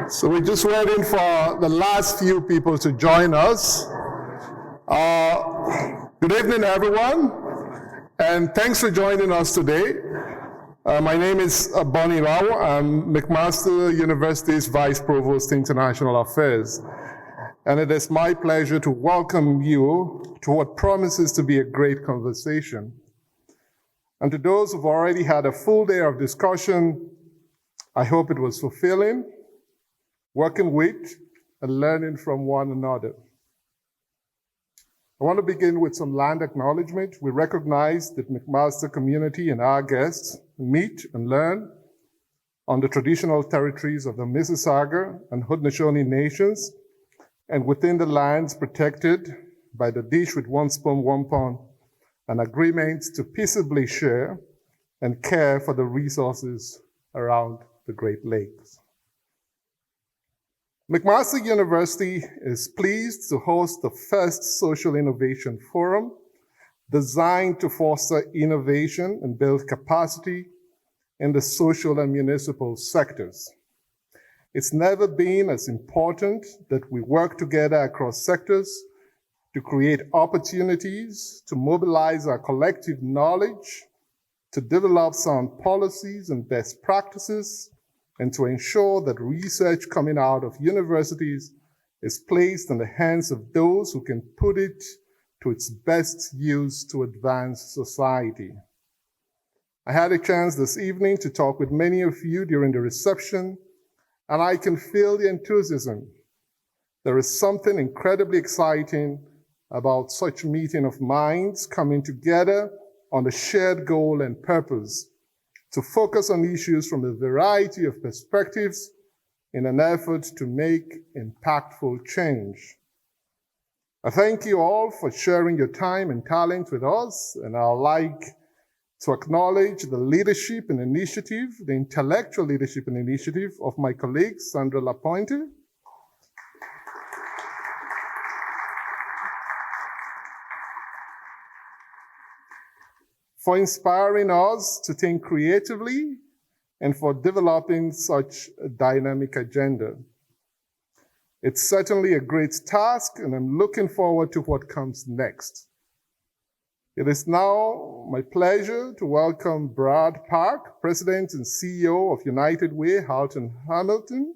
So we're just waiting for the last few people to join us. Good evening, everyone, and thanks for joining us today. My name is Bonnie Rao. I'm McMaster University's Vice Provost International Affairs, and it is my pleasure to welcome you to what promises to be a great conversation. And to those who've already had a full day of discussion, I hope it was fulfilling, working with and learning from one another. I want to begin with some land acknowledgement. We recognize that McMaster community and our guests meet and learn on the traditional territories of the Mississauga and Haudenosaunee nations and within the lands protected by the Dish with One Spoon, One Pond, an agreement to peaceably share and care for the resources around the Great Lakes. McMaster University is pleased to host the first Social Innovation Forum designed to foster innovation and build capacity in the social and municipal sectors. It's never been as important that we work together across sectors to create opportunities, to mobilize our collective knowledge, to develop sound policies and best practices, and to ensure that research coming out of universities is placed in the hands of those who can put it to its best use to advance society. I had a chance this evening to talk with many of you during the reception, and I can feel the enthusiasm. There is something incredibly exciting about such meeting of minds coming together on a shared goal and purpose to focus on issues from a variety of perspectives in an effort to make impactful change. I thank you all for sharing your time and talent with us, and I'd like to acknowledge the leadership and initiative, the intellectual leadership and initiative of my colleague, Sandra Lapointe, for inspiring us to think creatively and for developing such a dynamic agenda. It's certainly a great task, and I'm looking forward to what comes next. It is now my pleasure to welcome Brad Park, President and CEO of United Way Halton Hamilton,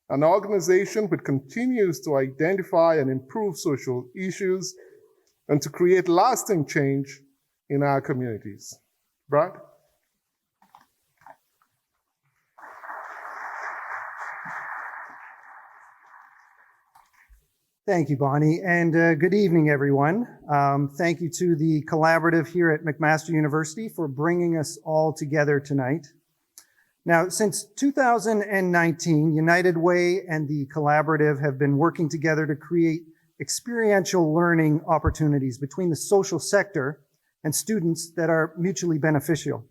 an organization which continues to identify and improve social issues and to create lasting change in our communities. Brad? Thank you, Bonnie, and good evening, everyone. Thank you to the collaborative here at McMaster University for bringing us all together tonight. Now, since 2019, United Way and the collaborative have been working together to create experiential learning opportunities between the social sector and students that are mutually beneficial.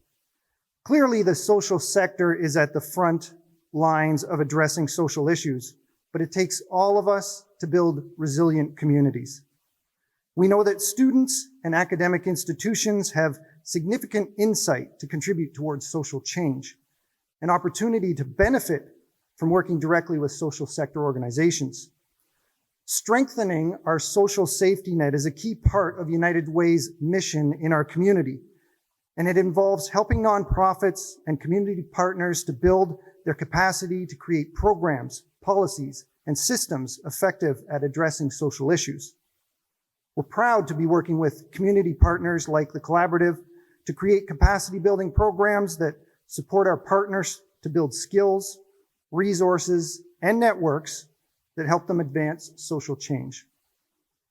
Clearly, the social sector is at the front lines of addressing social issues, but it takes all of us to build resilient communities. We know that students and academic institutions have significant insight to contribute towards social change, an opportunity to benefit from working directly with social sector organizations. Strengthening our social safety net is a key part of United Way's mission in our community, and it involves helping nonprofits and community partners to build their capacity to create programs, policies, and systems effective at addressing social issues. We're proud to be working with community partners like the Collaborative to create capacity building programs that support our partners to build skills, resources, and networks that help them advance social change.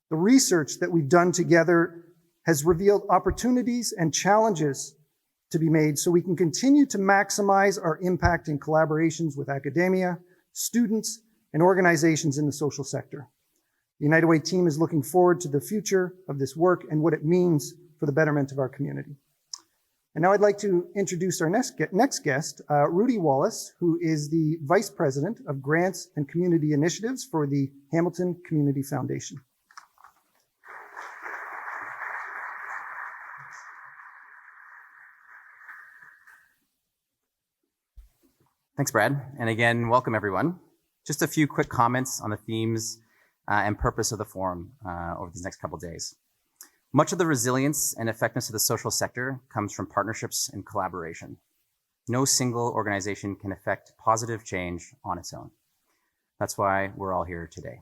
The research that we've done together has revealed opportunities and challenges to be made so we can continue to maximize our impact in collaborations with academia, students, and organizations in the social sector. The United Way team is looking forward to the future of this work and what it means for the betterment of our community. And now I'd like to introduce our next guest, Rudy Wallace, who is the Vice President of Grants and Community Initiatives for the Hamilton Community Foundation. Thanks, Brad. And again, welcome everyone Just a few quick comments on the themes and purpose of the forum over these next couple of days. Much of the resilience and effectiveness of the social sector comes from partnerships and collaboration. No single organization can effect positive change on its own. That's why we're all here today.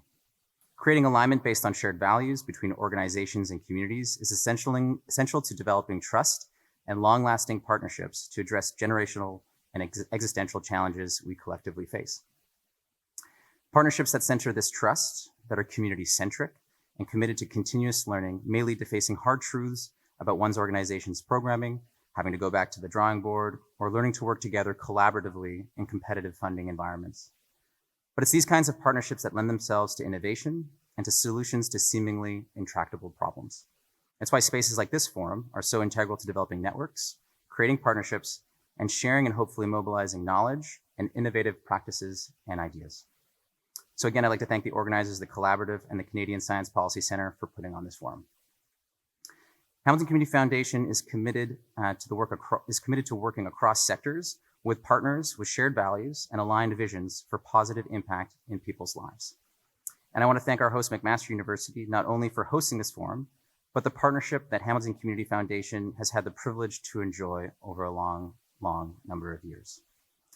Creating alignment based on shared values between organizations and communities is essential to developing trust and long-lasting partnerships to address generational and existential challenges we collectively face. Partnerships that center this trust, that are community-centric and committed to continuous learning, may lead to facing hard truths about one's organization's programming, having to go back to the drawing board, or learning to work together collaboratively in competitive funding environments. But it's these kinds of partnerships that lend themselves to innovation and to solutions to seemingly intractable problems. That's why spaces like this forum are so integral to developing networks, creating partnerships, and sharing and hopefully mobilizing knowledge and innovative practices and ideas. So again, I'd like to thank the organizers, the Collaborative, and the Canadian Science Policy Centre for putting on this forum. Hamilton Community Foundation is committed to working across sectors with partners with shared values and aligned visions for positive impact in people's lives. And I want to thank our host, McMaster University, not only for hosting this forum, but the partnership that Hamilton Community Foundation has had the privilege to enjoy over a long number of years.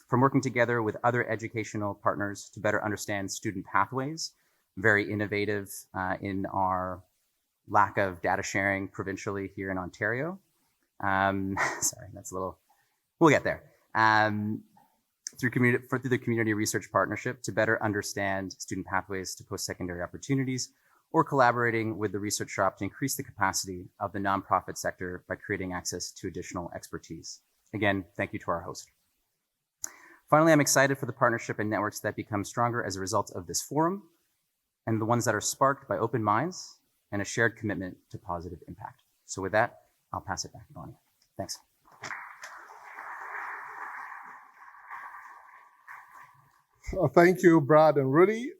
From working together with other educational partners to better understand student pathways, very innovative in our lack of data sharing provincially here in Ontario. Sorry, that's a little, we'll get there. Through the Community Research Partnership to better understand student pathways to post-secondary opportunities, or collaborating with the Research Shop to increase the capacity of the nonprofit sector by creating access to additional expertise. Again, thank you to our host. Finally, I'm excited for the partnership and networks that become stronger as a result of this forum, and the ones that are sparked by open minds and a shared commitment to positive impact. So with that, I'll pass it back to Bonnie. Thanks. Thank you, Brad and Rudy,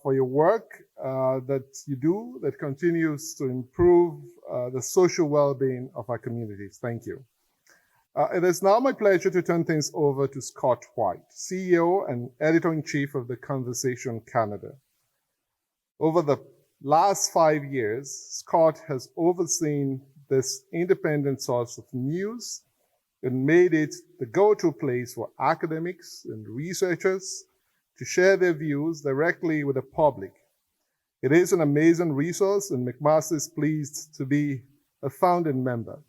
for your work that you do that continues to improve the social well-being of our communities. Thank you. It is now my pleasure to turn things over to Scott White, CEO and Editor-in-Chief of The Conversation Canada. Over the last 5 years, Scott has overseen this independent source of news and made it the go-to place for academics and researchers to share their views directly with the public. It is an amazing resource, and McMaster is pleased to be a founding member.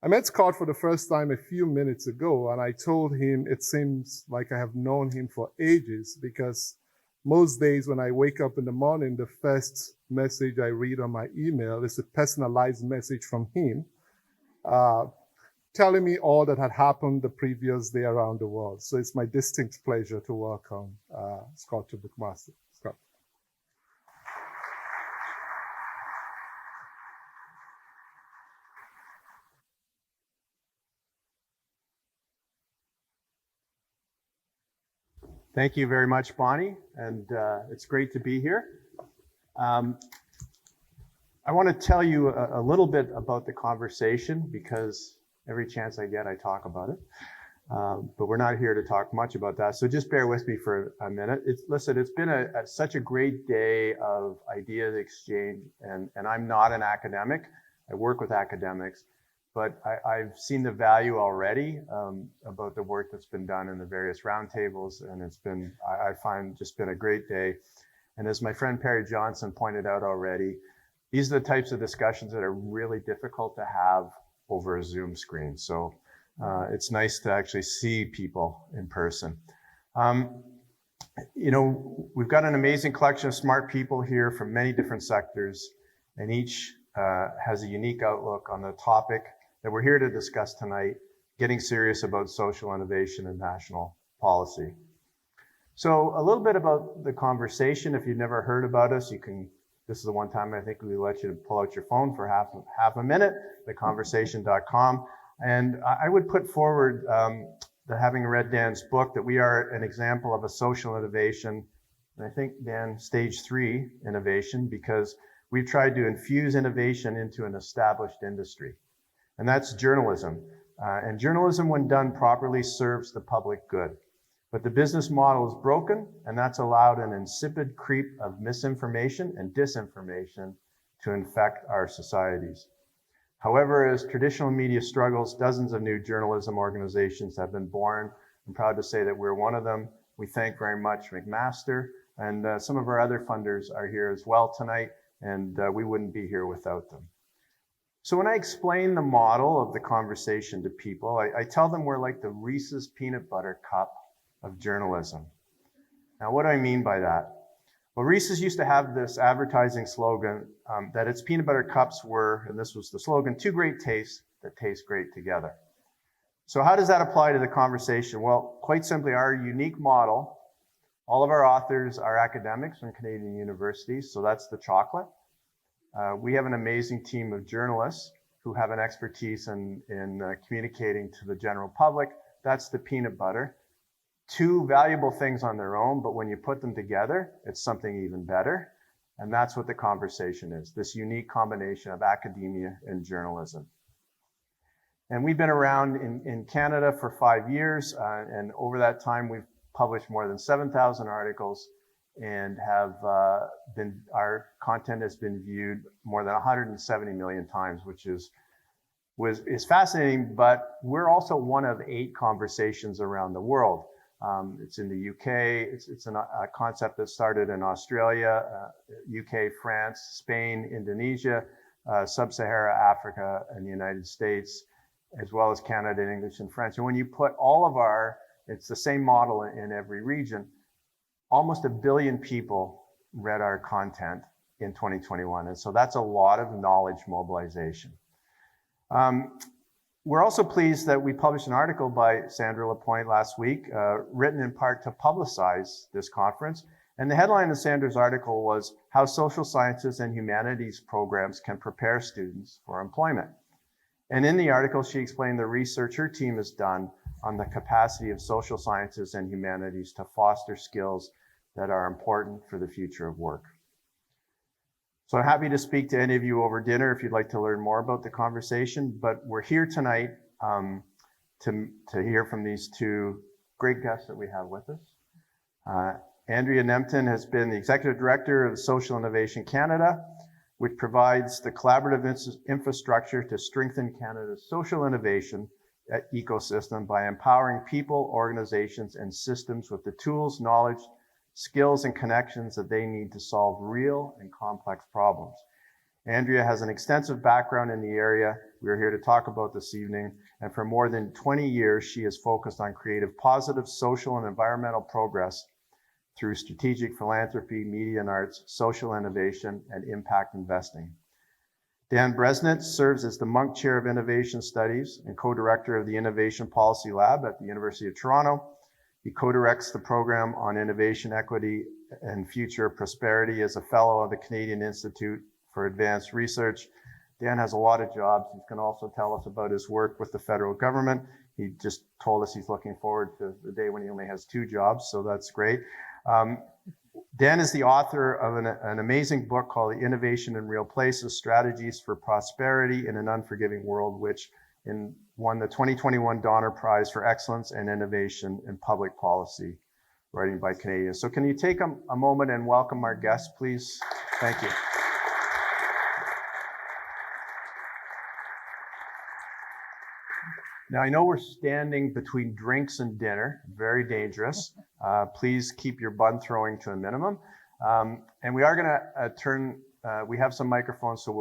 I met Scott for the first time a few minutes ago, and I told him it seems like I have known him for ages, because most days when I wake up in the morning, the first message I read on my email is a personalized message from him, telling me all that had happened the previous day around the world. So it's my distinct pleasure to welcome Scott to McMaster. Scott. Thank you very much, Bonnie, and it's great to be here. I want to tell you a little bit about the conversation, because every chance I get, I talk about it. But we're not here to talk much about that, so just bear with me for a minute. Listen, it's been such a great day of ideas exchange, and I'm not an academic. I work with academics, but I've seen the value already about the work that's been done in the various roundtables, and it's been, I find, just been a great day. And as my friend Perry Johnson pointed out already, these are the types of discussions that are really difficult to have over a Zoom screen. So it's nice to actually see people in person. You know, we've got an amazing collection of smart people here from many different sectors, and each has a unique outlook on the topic that we're here to discuss tonight, getting serious about social innovation and national policy. So a little bit about the conversation. If you've never heard about us, you can, this is the one time I think we let you pull out your phone for half a minute, theconversation.com. And I would put forward that, having read Dan's book, that we are an example of a social innovation, and I think, Dan, stage 3 innovation, because we've tried to infuse innovation into an established industry. And that's journalism. And journalism, when done properly, serves the public good. But the business model is broken, and that's allowed an insipid creep of misinformation and disinformation to infect our societies. However, as traditional media struggles, dozens of new journalism organizations have been born. I'm proud to say that we're one of them. We thank very much McMaster, and some of our other funders are here as well tonight, and we wouldn't be here without them. So when I explain the model of the conversation to people, I tell them we're like the Reese's peanut butter cup of journalism. Now, what do I mean by that? Well, Reese's used to have this advertising slogan that its peanut butter cups were, and this was the slogan, two great tastes that taste great together. So how does that apply to the conversation? Well, quite simply, our unique model, all of our authors are academics from Canadian universities, so that's the chocolate. We have an amazing team of journalists who have an expertise in communicating to the general public. That's the peanut butter. Two valuable things on their own, but when you put them together, it's something even better. And that's what the conversation is, this unique combination of academia and journalism. And we've been around in Canada for 5 years, and over that time, we've published more than 7,000 articles and our content has been viewed more than 170 million times, which is fascinating, but we're also one of 8 conversations around the world. It's in the UK, it's a concept that started in Australia, UK, France, Spain, Indonesia, Sub-Saharan Africa, and the United States, as well as Canada, English, and French. And when you put all of it's the same model in every region, almost 1 billion people read our content in 2021. And so that's a lot of knowledge mobilization. We're also pleased that we published an article by Sandra Lapointe last week, written in part to publicize this conference. And the headline of Sandra's article was How Social Sciences and Humanities Programs Can Prepare Students for Employment. And in the article, she explained the research her team has done on the capacity of social sciences and humanities to foster skills that are important for the future of work. So I'm happy to speak to any of you over dinner if you'd like to learn more about the conversation, but we're here tonight to hear from these two great guests that we have with us. Andrea Nemtin has been the Executive Director of Social Innovation Canada, which provides the collaborative infrastructure to strengthen Canada's social innovation ecosystem by empowering people, organizations, and systems with the tools, knowledge, skills, and connections that they need to solve real and complex problems. Andrea has an extensive background in the area we're here to talk about this evening, and for more than 20 years, she has focused on creative, positive, social, and environmental progress through strategic philanthropy, media and arts, social innovation, and impact investing. Dan Breznitz serves as the Munk Chair of Innovation Studies and co-director of the Innovation Policy Lab at the University of Toronto. He co-directs the program on innovation, equity, and future prosperity as a fellow of the Canadian Institute for Advanced Research. Dan has a lot of jobs. He's going to also tell us about his work with the federal government. He just told us he's looking forward to the day when he only has 2 jobs, so that's great. Dan is the author of an amazing book called Innovation in Real Places, Strategies for Prosperity in an Unforgiving World, which won the 2021 Donner Prize for Excellence and Innovation in Public Policy, writing by Canadians. So can you take a moment and welcome our guests, please? Thank you. Now, I know we're standing between drinks and dinner, very dangerous. Please keep your bun throwing to a minimum. And we are going to we have some microphones, so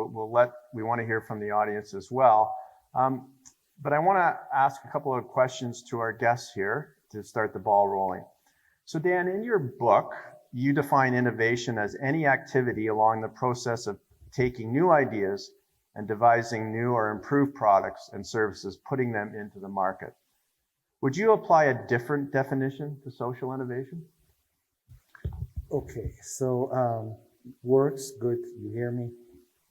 we want to hear from the audience as well. But I want to ask a couple of questions to our guests here to start the ball rolling. So Dan, in your book, you define innovation as any activity along the process of taking new ideas and devising new or improved products and services, putting them into the market. Would you apply a different definition to social innovation? Okay, so works, good, you hear me?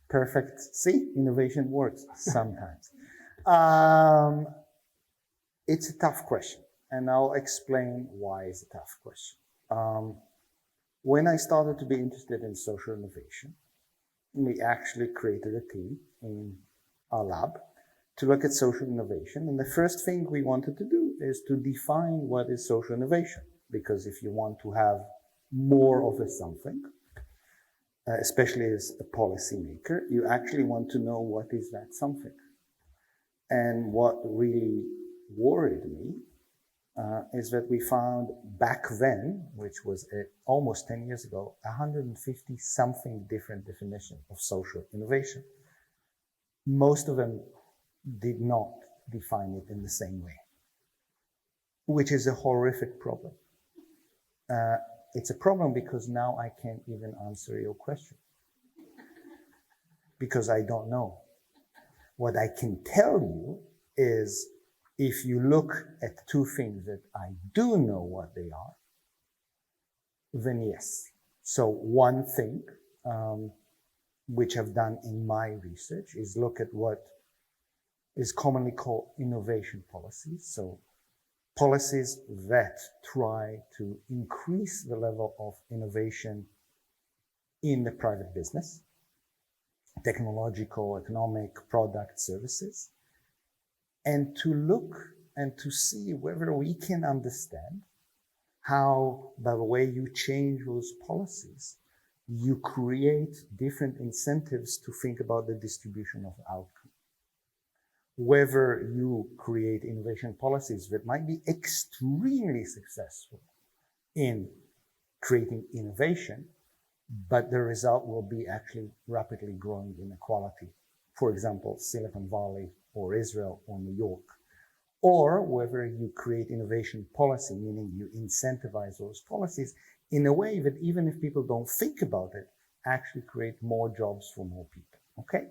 Perfect. See, innovation works sometimes. It's a tough question, and I'll explain why it's a tough question. When I started to be interested in social innovation, we actually created a team in our lab to look at social innovation. And the first thing we wanted to do is to define what is social innovation. because if you want to have more of a something, especially as a policymaker, you actually want to know what is that something. And what really worried me is that we found back then, which was almost 10 years ago, 150 something different definitions of social innovation. Most of them did not define it in the same way, which is a horrific problem. It's a problem because now I can't even answer your question because I don't know. What I can tell you is if you look at two things that I do know what they are, then yes. So one thing which I've done in my research is look at what is commonly called innovation policies. So policies that try to increase the level of innovation in the private business, technological, economic, product, services, and to look and to see whether we can understand how, by the way you change those policies, you create different incentives to think about the distribution of outcome. Whether you create innovation policies that might be extremely successful in creating innovation, but the result will be actually rapidly growing inequality. For example, Silicon Valley or Israel or New York. Or whether you create innovation policy, meaning you incentivize those policies in a way that even if people don't think about it, actually create more jobs for more people, okay?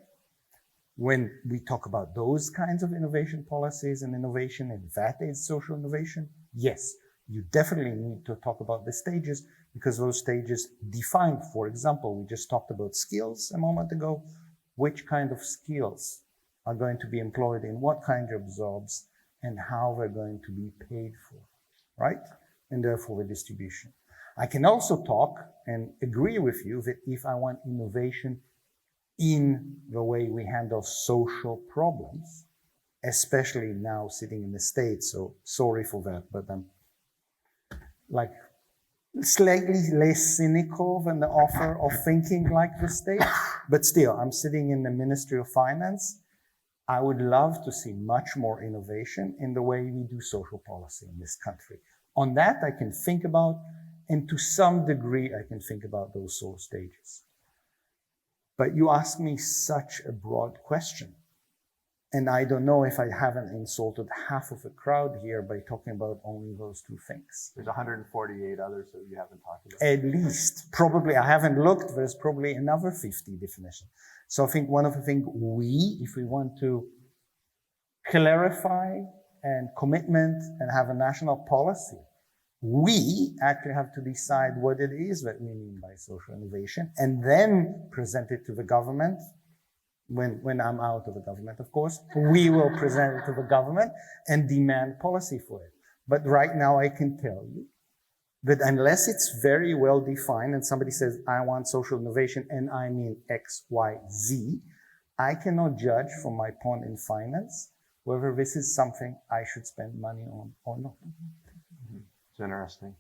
When we talk about those kinds of innovation policies and innovation, and that is social innovation, yes, you definitely need to talk about the stages because those stages define, for example, we just talked about skills a moment ago, which kind of skills are going to be employed in what kind of jobs and how they're going to be paid for, right? And therefore the distribution. I can also talk and agree with you that if I want innovation in the way we handle social problems, especially now sitting in the States, so sorry for that, but I'm like slightly less cynical than the offer of thinking like the state, but still, I'm sitting in the Ministry of Finance. I would love to see much more innovation in the way we do social policy in this country. On that, I can think about, and to some degree, I can think about those sort of stages. But you ask me such a broad question. And I don't know if I haven't insulted half of the crowd here by talking about only those two things. There's 148 others that you haven't talked about. At least. Probably, I haven't looked, there's probably another 50 definitions. So I think one of the things if we want to clarify and commitment and have a national policy, we actually have to decide what it is that we mean by social innovation and then present it to the government. When I'm out of the government, of course, we will present it to the government and demand policy for it. But right now I can tell you that unless it's very well defined and somebody says, I want social innovation and I mean X, Y, Z, I cannot judge from my point in finance whether this is something I should spend money on or not. It's interesting.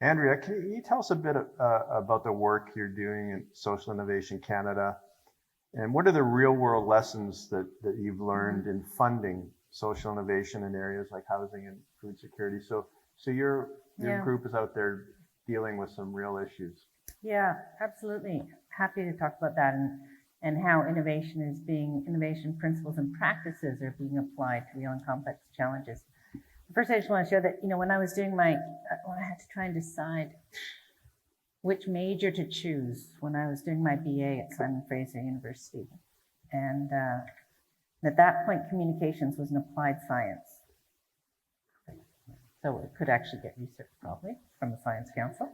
Andrea, can you tell us a bit about the work you're doing in Social Innovation Canada? And what are the real world lessons that you've learned in funding social innovation in areas like housing and food security? So your group is out there dealing with some real issues. Yeah, absolutely. Happy to talk about that and how innovation principles and practices are being applied to real and complex challenges. First, I just want to share that, when I was doing when I had to try and decide which major to choose when I was doing my BA at Simon Fraser University. And at that point, communications was an applied science. So it could actually get research probably from the Science Council.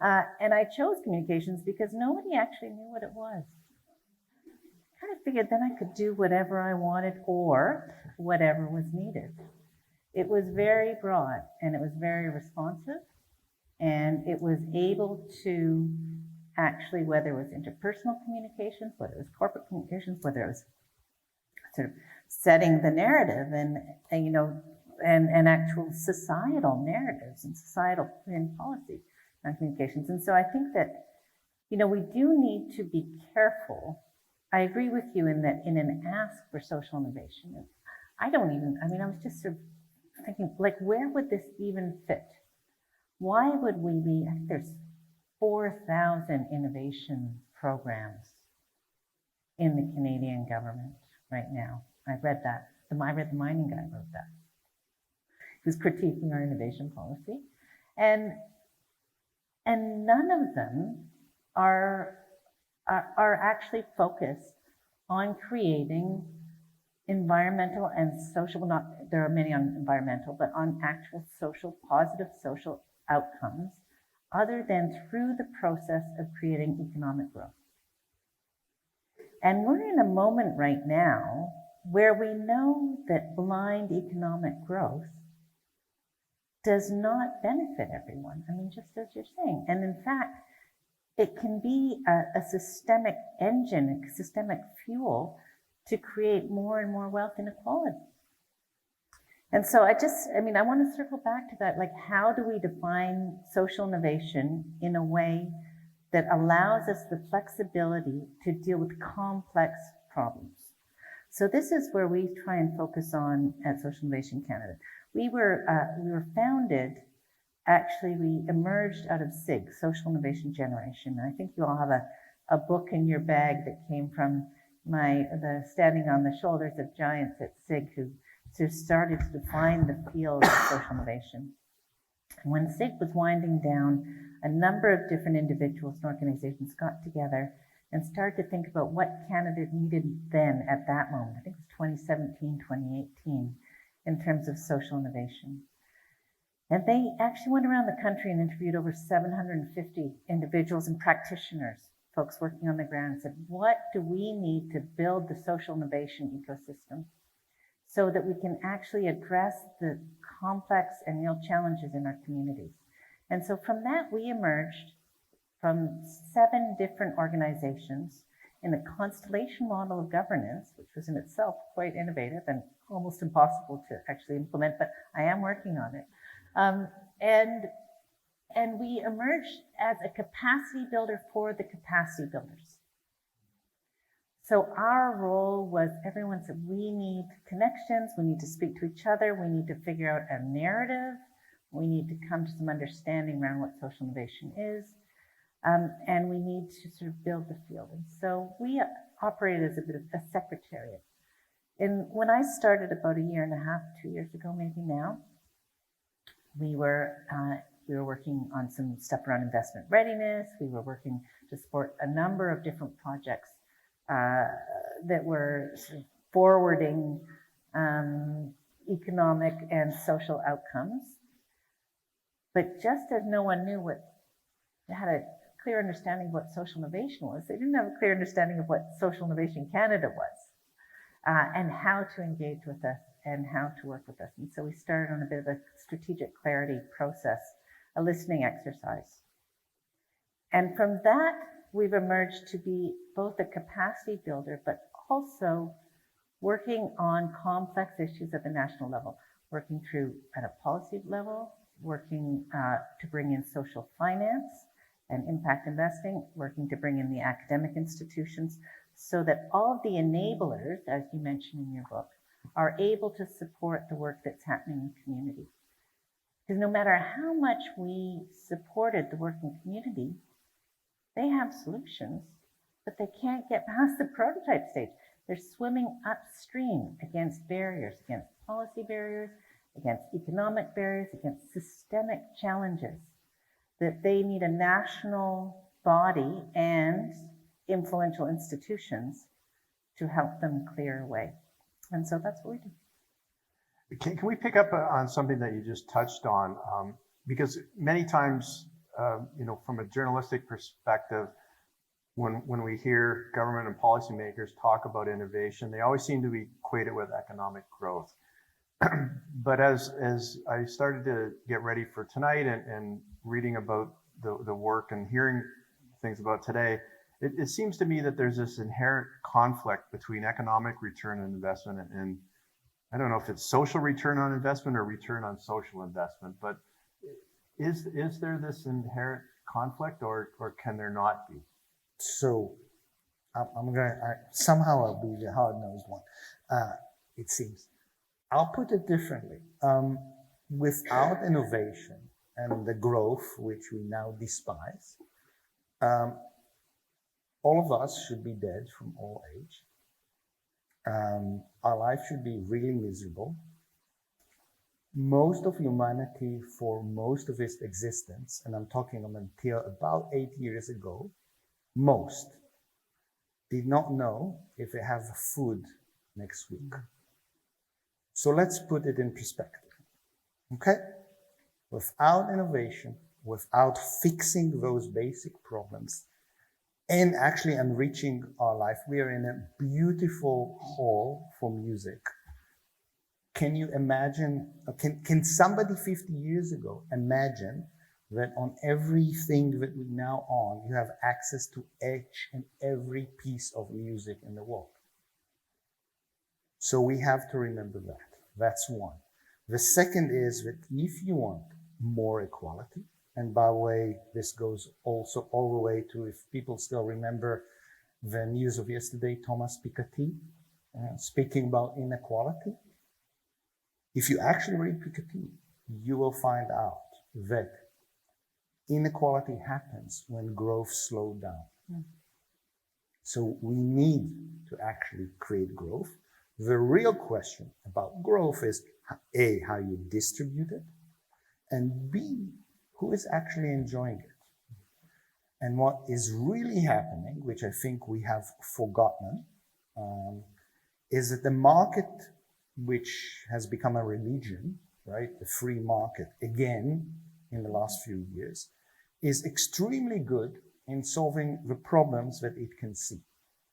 And I chose communications because nobody actually knew what it was. I kind of figured then I could do whatever I wanted or whatever was needed. It was very broad and it was very responsive. And it was able to actually, whether it was interpersonal communications, whether it was corporate communications, whether it was sort of setting the narrative. And and actual societal narratives and societal and policy on communications. And so I think that, we do need to be careful. I agree with you in that in an ask for social innovation, I was just sort of thinking, like, where would this even fit? Why would we be, I think there's 4,000 innovation programs in the Canadian government right now. I read that. I read the mining guy wrote that. He was critiquing our innovation policy. And none of them are actually focused on creating environmental and social, there are many on environmental, but on actual social, positive social outcomes, other than through the process of creating economic growth. And we're in a moment right now where we know that blind economic growth does not benefit everyone. Just as you're saying. And in fact, it can be a systemic engine, a systemic fuel to create more and more wealth inequality. And so I want to circle back to that, like, how do we define social innovation in a way that allows us the flexibility to deal with complex problems? So this is where we try and focus on at Social Innovation Canada. We were founded, actually, we emerged out of SIG, Social Innovation Generation. I think you all have a book in your bag that came from the Standing on the Shoulders of Giants at SIG, who started to define the field of social innovation. When SIG was winding down, a number of different individuals and organizations got together and started to think about what Canada needed then at that moment. I think it was 2017, 2018, in terms of social innovation. And they actually went around the country and interviewed over 750 individuals and practitioners, folks working on the ground, and said, what do we need to build the social innovation ecosystem so that we can actually address the complex and real challenges in our communities? And so from that, we emerged from 7 different organizations in a constellation model of governance, which was in itself quite innovative and almost impossible to actually implement, but I am working on it. And we emerged as a capacity builder for the capacity builders. So our role was, everyone said, we need connections, we need to speak to each other, we need to figure out a narrative, we need to come to some understanding around what social innovation is, and we need to sort of build the field. And so we operated as a bit of a secretariat. And when I started about 1.5 years, 2 years ago, maybe now, we were working on some stuff around investment readiness. We were working to support a number of different projects that were sort of forwarding economic and social outcomes. But just as no one had a clear understanding of what social innovation was, they didn't have a clear understanding of what Social Innovation Canada was, and how to engage with us and how to work with us. And so we started on a bit of a strategic clarity process, a listening exercise. And from that, we've emerged to be both a capacity builder, but also working on complex issues at the national level, working through at a policy level, working to bring in social finance and impact investing, working to bring in the academic institutions, so that all of the enablers, as you mentioned in your book, are able to support the work that's happening in the community. Because no matter how much we supported the working community, they have solutions, but they can't get past the prototype stage. They're swimming upstream against barriers, against policy barriers, against economic barriers, against systemic challenges that they need a national body and influential institutions to help them clear away. And so that's what we do. Can we pick up on something that you just touched on? Because many times, from a journalistic perspective, when we hear government and policymakers talk about innovation, they always seem to equate it with economic growth. But as I started to get ready for tonight and reading about the work and hearing things about today, it seems to me that there's this inherent conflict between economic return on investment I don't know if it's social return on investment or return on social investment, but is there this inherent conflict, or can there not be? So somehow I'll be the hard-nosed one, it seems. I'll put it differently. Without innovation and the growth, which we now despise, all of us should be dead from old age. Our life should be really miserable. Most of humanity, for most of its existence, and I'm talking until about 8 years ago, most did not know if they have food next week. So let's put it in perspective, okay? Without innovation, without fixing those basic problems, and actually enriching our life, we are in a beautiful hall for music. Can you imagine, can somebody 50 years ago imagine that on everything that we now own, you have access to each and every piece of music in the world? So we have to remember that. That's one. The second is that if you want more equality, and by the way, this goes also all the way to, if people still remember the news of yesterday, Thomas Piketty speaking about inequality. If you actually read Piketty, you will find out that inequality happens when growth slows down. Mm. So we need to actually create growth. The real question about growth is A, how you distribute it, and B, who is actually enjoying it. And what is really happening, which I think we have forgotten, is that the market, which has become a religion, right, the free market, again, in the last few years, is extremely good in solving the problems that it can see.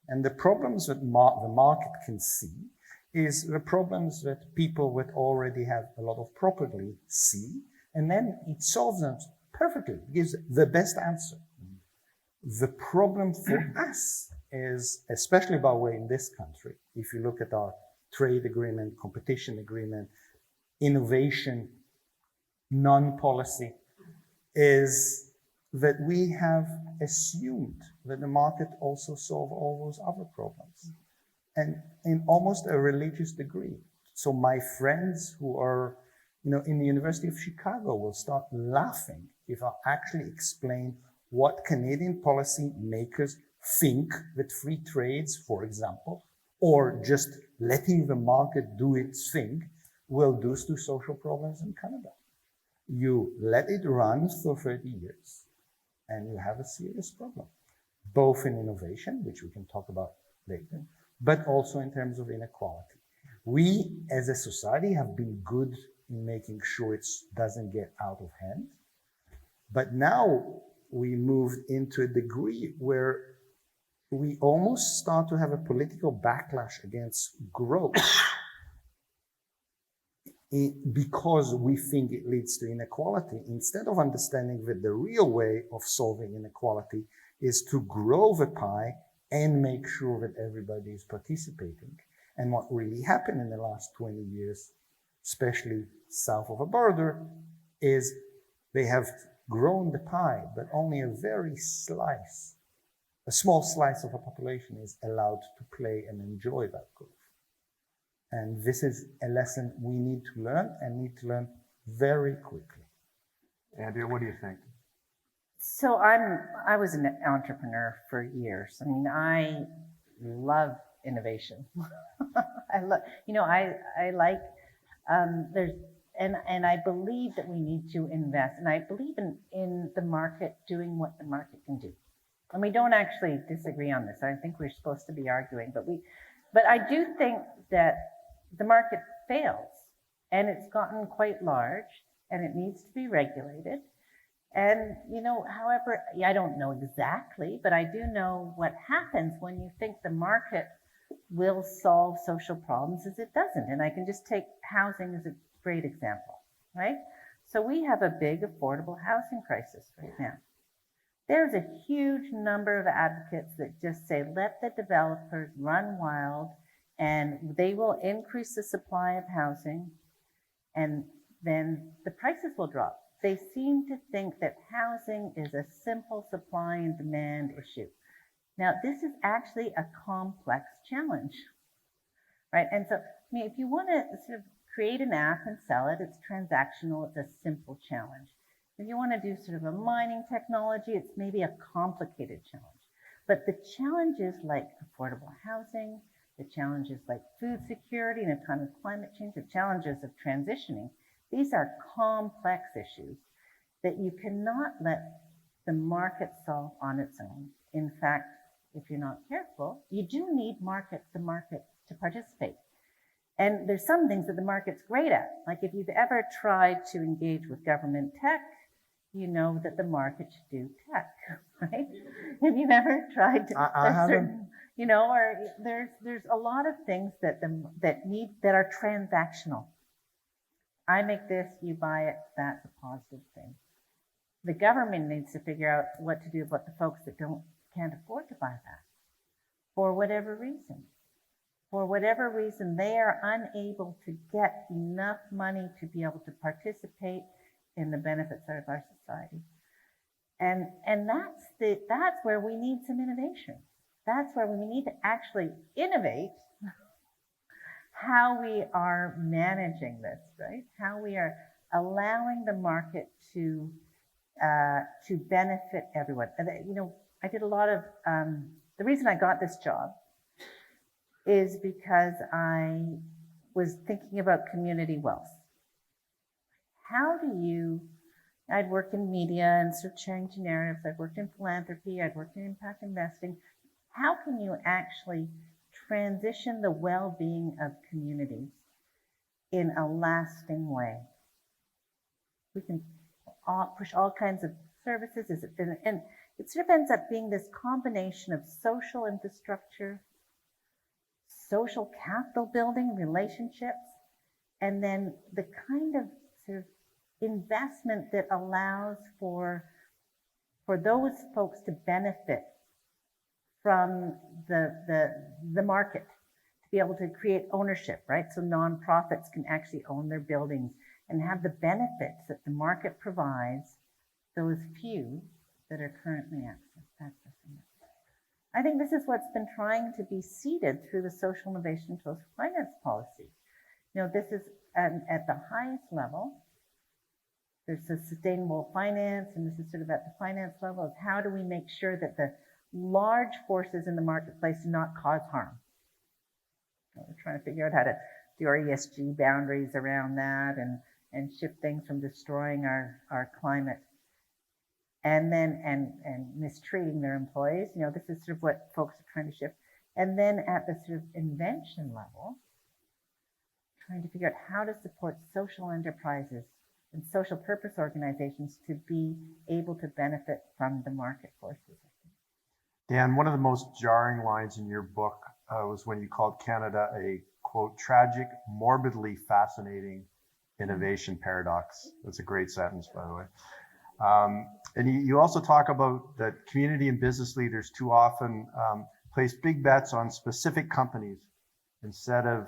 And the problems that the market can see is the problems that people that already have a lot of property see, and then it solves them perfectly, gives the best answer. The problem for us is, especially by the way in this country, if you look at our trade agreement, competition agreement, innovation, non-policy, is that we have assumed that the market also solves all those other problems. And in almost a religious degree. So my friends who are, in the University of Chicago will start laughing if I actually explain what Canadian policy makers think that free trades, for example, or just letting the market do its thing will do to social problems in Canada. You let it run for 30 years and you have a serious problem, both in innovation, which we can talk about later, but also in terms of inequality. We, as a society, have been good in making sure it doesn't get out of hand. But now we moved into a degree where we almost start to have a political backlash against growth because we think it leads to inequality, instead of understanding that the real way of solving inequality is to grow the pie and make sure that everybody is participating. And what really happened in the last 20 years, especially south of a border, is they have grown the pie, but only a small slice of a population is allowed to play and enjoy that growth. And this is a lesson we need to learn, and need to learn very quickly. Andrea, what do you think? So I was an entrepreneur for years. I mean, I love innovation. I like and I believe that we need to invest, and I believe in the market doing what the market can do. And we don't actually disagree on this. I think we're supposed to be arguing, but I do think that the market fails, and it's gotten quite large, and it needs to be regulated. And, however, I don't know exactly, but I do know what happens when you think the market will solve social problems is it doesn't. And I can just take housing as a great example, right? So we have a big affordable housing crisis right now. There's a huge number of advocates that just say, let the developers run wild and they will increase the supply of housing, and then the prices will drop. They seem to think that housing is a simple supply and demand issue. Now, this is actually a complex challenge, right? And so, if you want to sort of create an app and sell it, it's transactional, it's a simple challenge. If you want to do sort of a mining technology, it's maybe a complicated challenge. But the challenges like affordable housing, the challenges like food security in a time of climate change, the challenges of transitioning, these are complex issues that you cannot let the market solve on its own. In fact, if you're not careful, you do need the market to participate. And there's some things that the market's great at. Like if you've ever tried to engage with government tech, you know that the market should do tech, right? Have you ever tried to? I haven't. You know, or there's a lot of things that are transactional. I make this, you buy it, that's a positive thing. The government needs to figure out what to do about the folks that can't afford to buy that for whatever reason. For whatever reason, they are unable to get enough money to be able to participate in the benefits of our society. And that's where we need some innovation. That's where we need to actually innovate how we are managing this, right? How we are allowing the market to benefit everyone. And, you know, I did a lot of, the reason I got this job is because I was thinking about community wealth. I'd worked in media and sort of changing narratives, I'd worked in philanthropy, I'd worked in impact investing. How can you actually transition the well-being of communities in a lasting way? We can push all kinds of services, and it sort of ends up being this combination of social infrastructure, social capital building, relationships, and then the kind of sort of investment that allows for those folks to benefit from the market, to be able to create ownership, right? So nonprofits can actually own their buildings and have the benefits that the market provides those few that are currently accessing it. I think this is what's been trying to be seeded through the social innovation social finance policy. You know, this is at the highest level. There's the sustainable finance, and this is sort of at the finance level of how do we make sure that the large forces in the marketplace do not cause harm. We're trying to figure out how to do our ESG boundaries around that and shift things from destroying our climate and mistreating their employees. You know, this is sort of what folks are trying to shift. And then at the sort of invention level, trying to figure out how to support social enterprises and social purpose organizations to be able to benefit from the market forces. Dan, one of the most jarring lines in your book was when you called Canada a, quote, tragic, morbidly fascinating innovation paradox. That's a great sentence, by the way. And you also talk about that community and business leaders too often place big bets on specific companies instead of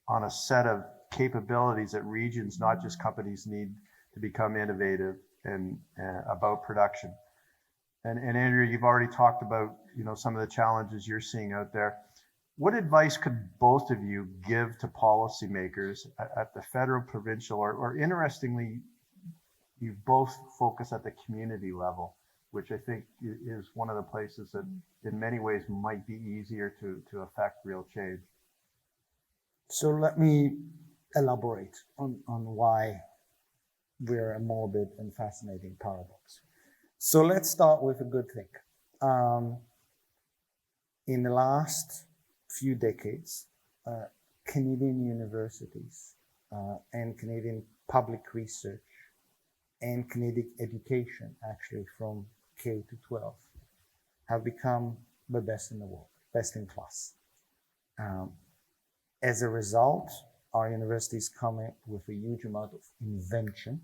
on a set of capabilities that regions, not just companies, need to become innovative and about production. And Andrea, you've already talked about, you know, some of the challenges you're seeing out there. What advice could both of you give to policymakers at the federal, provincial, or interestingly, you both focus at the community level, which I think is one of the places that in many ways might be easier to affect real change? So let me elaborate on why we're a morbid and fascinating paradox. So let's start with a good thing. In the last few decades, Canadian universities and Canadian public research and Canadian education, actually from K to 12, have become the best in the world, best in class. As a result, our universities come up with a huge amount of invention.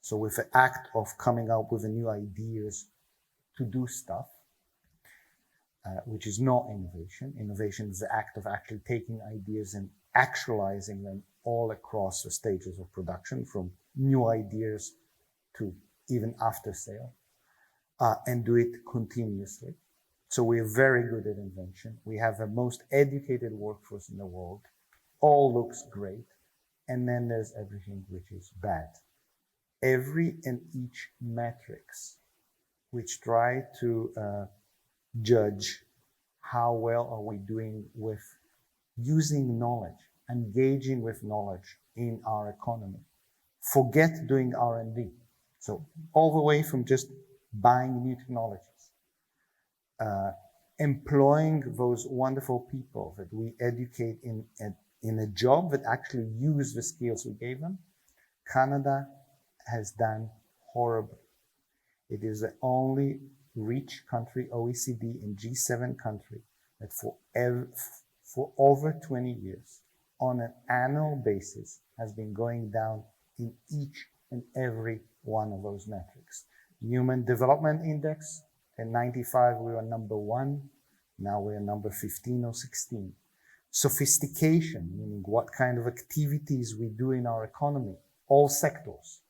So with the act of coming up with new ideas to do stuff. which is not innovation. Innovation is the act of actually taking ideas and actualizing them all across the stages of production, from new ideas to even after sale, and do it continuously. So we're very good at invention. We have the most educated workforce in the world. All looks great. And then there's everything which is bad. Every and each metrics which try to judge how well are we doing with using knowledge, engaging with knowledge in our economy. Forget doing R&D. So all the way from just buying new technologies, employing those wonderful people that we educate in a job that actually use the skills we gave them. Canada has done horribly. It is the only rich country, OECD and G7 country, that for over 20 years, on an annual basis, has been going down in each and every one of those metrics. Human Development Index, in 95 we were number 1, now we're number 15 or 16. Sophistication, meaning what kind of activities we do in our economy, all sectors,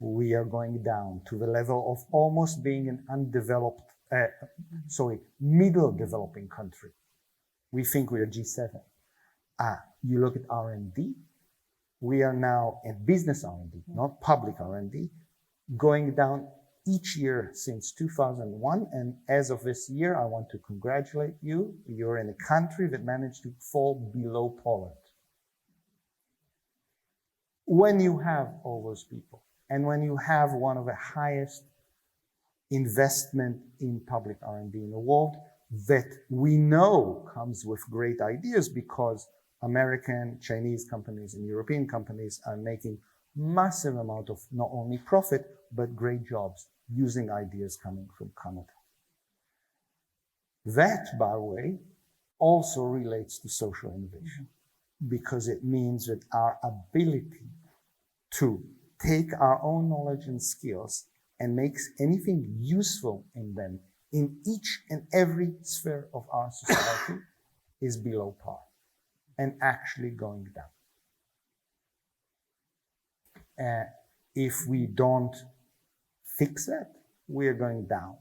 we are going down to the level of almost being an undeveloped, middle developing country. We think we are G7. You look at R&D, we are now at business R&D, not public R&D, going down each year since 2001. And as of this year, I want to congratulate you. You're in a country that managed to fall below Poland. When you have all those people, and when you have one of the highest investment in public R&D in the world, that we know comes with great ideas, because American, Chinese companies and European companies are making massive amount of not only profit, but great jobs using ideas coming from Canada. That, by the way, also relates to social innovation, because it means that our ability to take our own knowledge and skills and make anything useful in them in each and every sphere of our society is below par and actually going down. If we don't fix that, we are going down.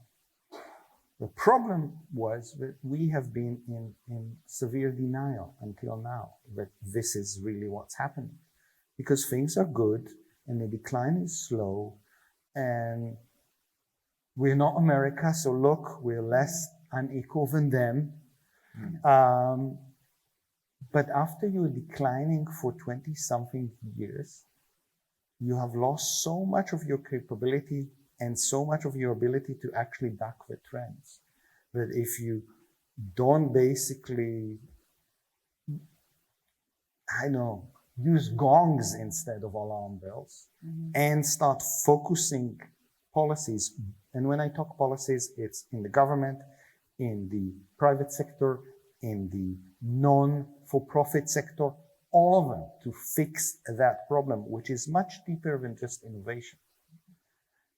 The problem was that we have been in severe denial until now that this is really what's happening, because things are good and the decline is slow, and we're not America, so look, we're less unequal than them. But after you're declining for 20-something years, you have lost so much of your capability and so much of your ability to actually buck the trends, that if you don't basically, use gongs instead of alarm bells, and start focusing policies. And when I talk policies, it's in the government, in the private sector, in the non-for-profit sector, all of them, to fix that problem, which is much deeper than just innovation.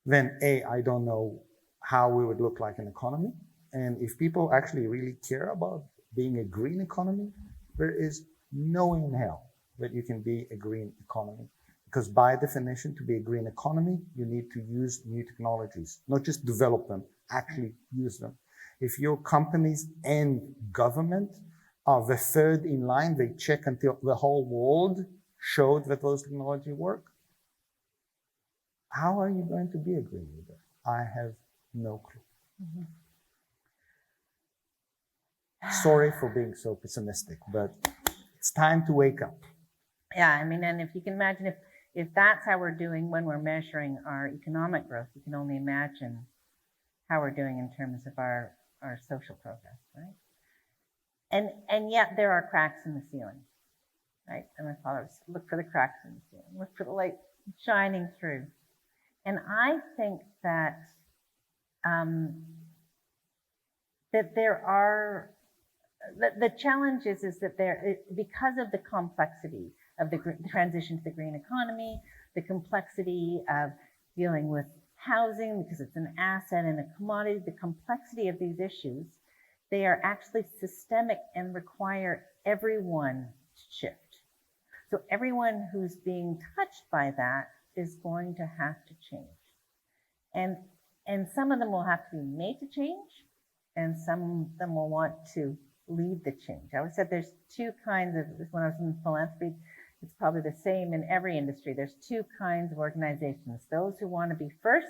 Then I don't know how we would look like an economy. And if people actually really care about being a green economy, there is no way in hell that you can be a green economy. Because by definition, to be a green economy, you need to use new technologies, not just develop them, actually use them. If your companies and government are the third in line, they check until the whole world showed that those technologies work, how are you going to be a green leader? I have no clue. Sorry for being so pessimistic, but it's time to wake up. Yeah, I mean, and if you can imagine, if that's how we're doing when we're measuring our economic growth, you can only imagine how we're doing in terms of our social progress, right? And yet there are cracks in the ceiling, right? And my father was, look for the cracks in the ceiling, look for the light shining through. And I think that that there are, the challenge is that because of the complexity of the transition to the green economy, the complexity of dealing with housing, because it's an asset and a commodity, the complexity of these issues, they are actually systemic and require everyone to shift. So everyone who's being touched by that is going to have to change. And some of them will have to be made to change, and some of them will want to lead the change. I always said there's two kinds of, when I was in philanthropy, it's probably the same in every industry. There's two kinds of organizations, those who want to be first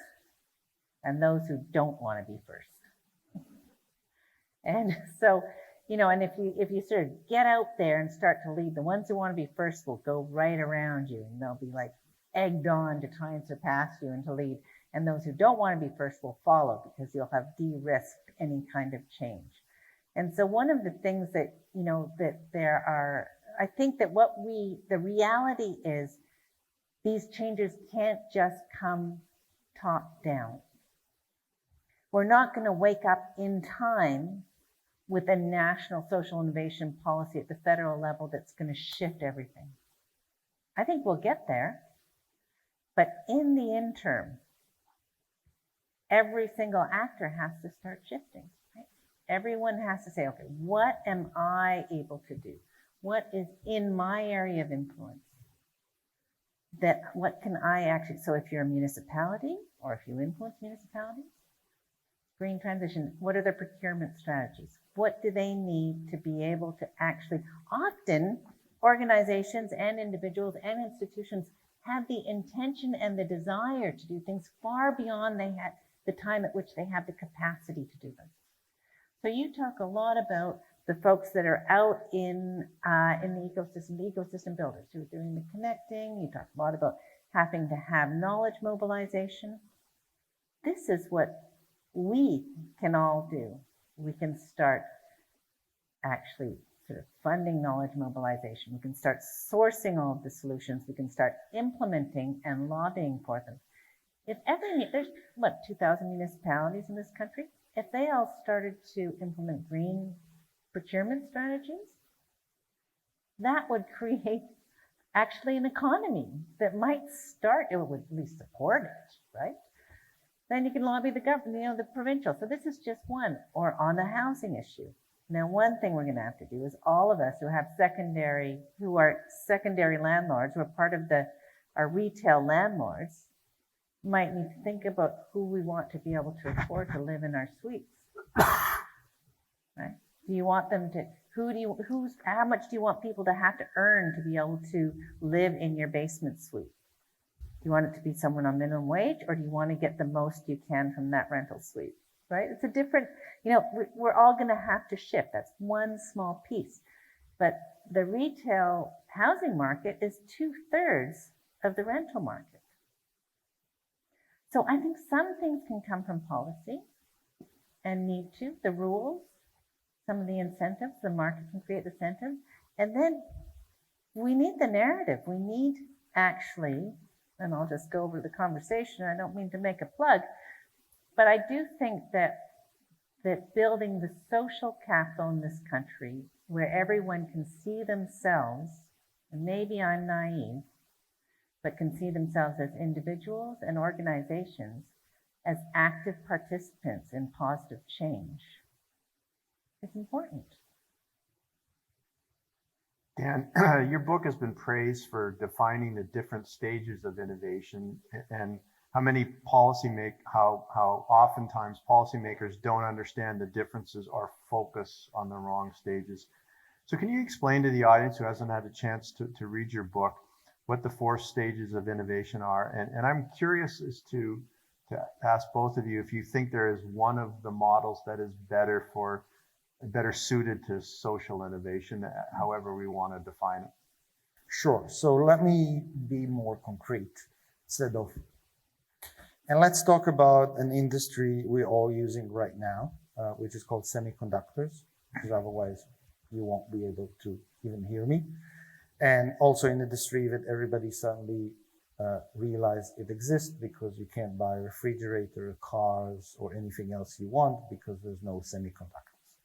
and those who don't want to be first. And so, you know, and if you sort of get out there and start to lead, the ones who want to be first will go right around you, and they'll be like egged on to try and surpass you and to lead. And those who don't want to be first will follow, because you'll have de-risked any kind of change. And so one of the things that, you know, that there are, I think that the reality is these changes can't just come top down. We're not going to wake up in time with a national social innovation policy at the federal level that's going to shift everything. I think we'll get there, but in the interim, every single actor has to start shifting. Right? Everyone has to say, okay, what am I able to do? What is in my area of influence? What can I actually, so if you're a municipality or if you influence municipalities, green transition, what are their procurement strategies? What do they need to be able to actually, often organizations and individuals and institutions have the intention and the desire to do things far beyond the time at which they have the capacity to do them. So you talk a lot about the folks that are out in the ecosystem builders who are doing the connecting. You talk a lot about having to have knowledge mobilization. This is what we can all do. We can start actually sort of funding knowledge mobilization. We can start sourcing all of the solutions. We can start implementing and lobbying for them. If there's 2,000 municipalities in this country. If they all started to implement green procurement strategies, that would create actually an economy that might start, it would at least support it, right? Then you can lobby the government, the provincial. So this is just one, or on the housing issue. Now, one thing we're going to have to do is all of us who are secondary landlords, who are part of our retail landlords, might need to think about who we want to be able to afford to live in our suites. Right? Do you want them to, how much do you want people to have to earn to be able to live in your basement suite? Do you want it to be someone on minimum wage, or do you want to get the most you can from that rental suite? Right? It's a different, we're all going to have to shift. That's one small piece. But the retail housing market is 2/3 of the rental market. So I think some things can come from policy and need to, the rules, some of the incentives, the market can create the incentives. And then we need the narrative. We need actually, and I'll just go over the conversation. I don't mean to make a plug, but I do think that building the social capital in this country where everyone can see themselves, and maybe I'm naive, but can see themselves as individuals and organizations as active participants in positive change is important. Dan, your book has been praised for defining the different stages of innovation and how oftentimes policymakers don't understand the differences or focus on the wrong stages. So can you explain to the audience who hasn't had a chance to read your book what the 4 stages of innovation are? And I'm curious as to ask both of you if you think there is one of the models that is better suited to social innovation, however we want to define it. Sure. So let me be more concrete and let's talk about an industry we're all using right now, which is called semiconductors, because otherwise you won't be able to even hear me. And also an industry that everybody suddenly realized it exists, because you can't buy a refrigerator, cars, or anything else you want because there's no semiconductors.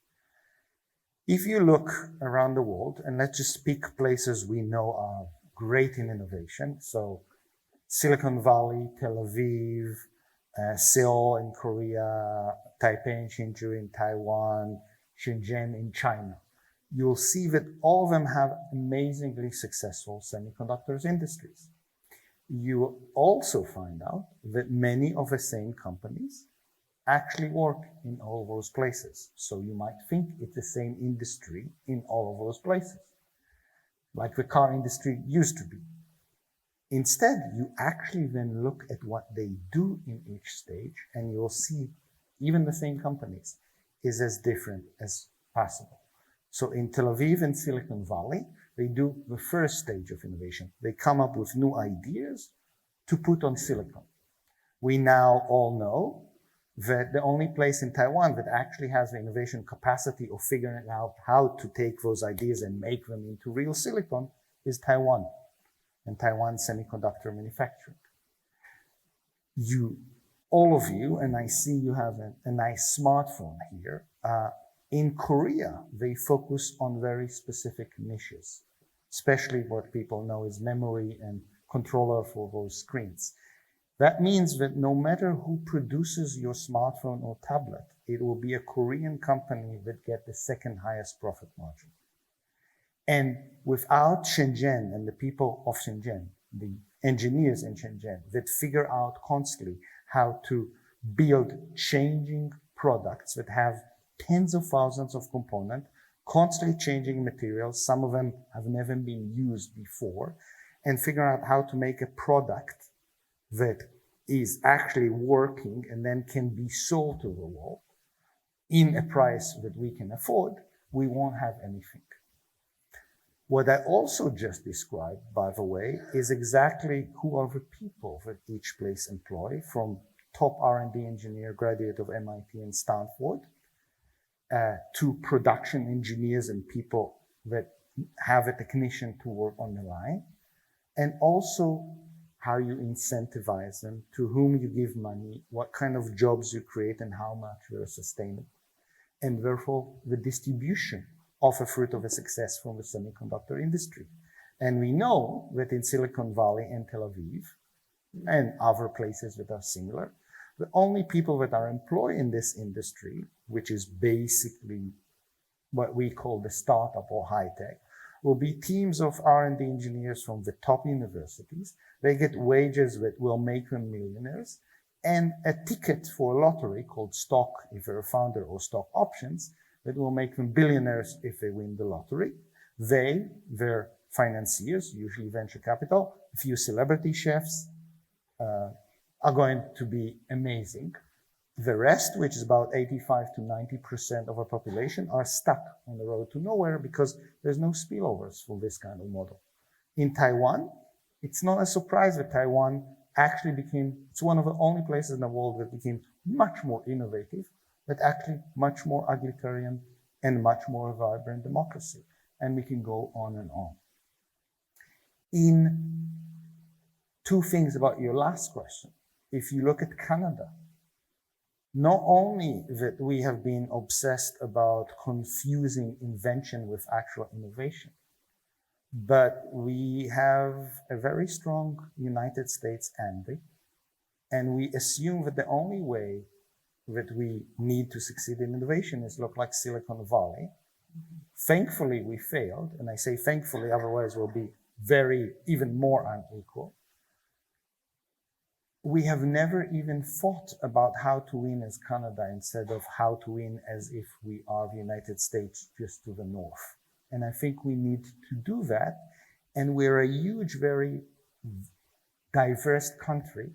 If you look around the world, and let's just pick places we know are great in innovation. So Silicon Valley, Tel Aviv, Seoul in Korea, Taipei and Hsinchu in Taiwan, Shenzhen in China, you'll see that all of them have amazingly successful semiconductors industries. You will also find out that many of the same companies actually work in all those places. So you might think it's the same industry in all of those places, like the car industry used to be. Instead, you actually then look at what they do in each stage, and you'll see even the same companies is as different as possible. So in Tel Aviv and Silicon Valley, they do the first stage of innovation. They come up with new ideas to put on silicon. We now all know that the only place in Taiwan that actually has the innovation capacity of figuring out how to take those ideas and make them into real silicon is Taiwan and Taiwan semiconductor manufacturing. All of you, and I see you have a nice smartphone here. In Korea, they focus on very specific niches, especially what people know as memory and controller for those screens. That means that no matter who produces your smartphone or tablet, it will be a Korean company that get the second highest profit margin. And without Shenzhen and the people of Shenzhen, the engineers in Shenzhen that figure out constantly how to build changing products that have tens of thousands of components, constantly changing materials, some of them have never been used before, and figure out how to make a product that is actually working and then can be sold to the world in a price that we can afford, we won't have anything. What I also just described, by the way, is exactly who are the people that each place employ, from top R&D engineer, graduate of MIT and Stanford, to production engineers and people that have a technician to work on the line, and also how you incentivize them, to whom you give money, what kind of jobs you create, and how much they're sustainable. And therefore, the distribution of a fruit of a success from the semiconductor industry. And we know that in Silicon Valley and Tel Aviv, and other places that are similar, the only people that are employed in this industry, which is basically what we call the startup or high tech, will be teams of R&D engineers from the top universities. They get wages that will make them millionaires, and a ticket for a lottery called stock, if they're a founder, or stock options, that will make them billionaires if they win the lottery. Their financiers, usually venture capital, a few celebrity chefs, are going to be amazing. The rest, which is about 85 to 90% of our population, are stuck on the road to nowhere because there's no spillovers for this kind of model. In Taiwan, it's not a surprise that Taiwan actually it's one of the only places in the world that became much more innovative, but actually much more egalitarian and much more vibrant democracy. And we can go on and on. In two things about your last question. If you look at Canada, not only that we have been obsessed about confusing invention with actual innovation, but we have a very strong United States envy, and we assume that the only way that we need to succeed in innovation is look like Silicon Valley. Thankfully, we failed, and I say thankfully, otherwise we'll be even more unequal. We have never even thought about how to win as Canada instead of how to win as if we are the United States just to the north. And I think we need to do that. And we're a huge, very diverse country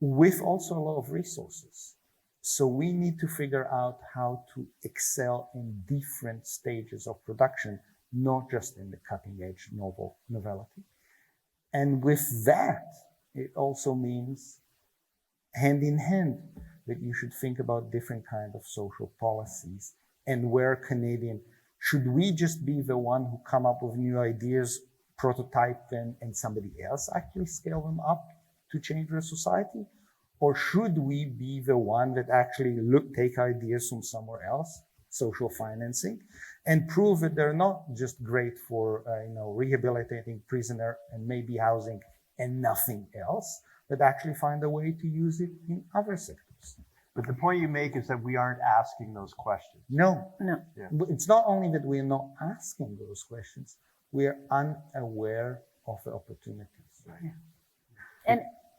with also a lot of resources. So we need to figure out how to excel in different stages of production, not just in the cutting edge novelty. And with that, it also means hand in hand that you should think about different kinds of social policies and where should we just be the one who come up with new ideas, prototype them, and somebody else actually scale them up to change the society? Or should we be the one that actually take ideas from somewhere else, social financing, and prove that they're not just great for rehabilitating prisoner and maybe housing and nothing else, but actually find a way to use it in other sectors. But the point you make is that we aren't asking those questions. No, No. it's not only that we're not asking those questions, we're unaware of the opportunities.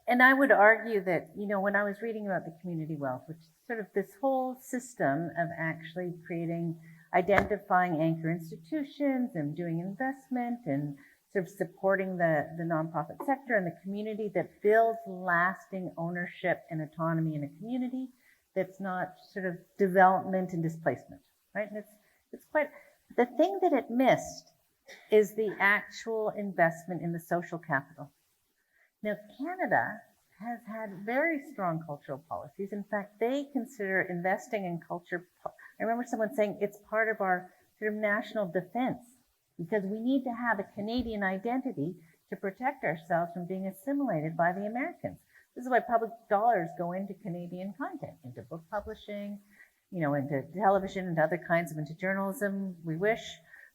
And I would argue that, when I was reading about the community wealth, which is sort of this whole system of actually identifying anchor institutions and doing investment and sort of supporting the nonprofit sector and the community that builds lasting ownership and autonomy in a community that's not sort of development and displacement, right? And it's quite, the thing that it missed is the actual investment in the social capital. Now, Canada has had very strong cultural policies. In fact, they consider investing in culture. I remember someone saying it's part of our sort of national defense because we need to have a Canadian identity to protect ourselves from being assimilated by the Americans. This is why public dollars go into Canadian content, into book publishing, into television and other kinds of, into journalism. We wish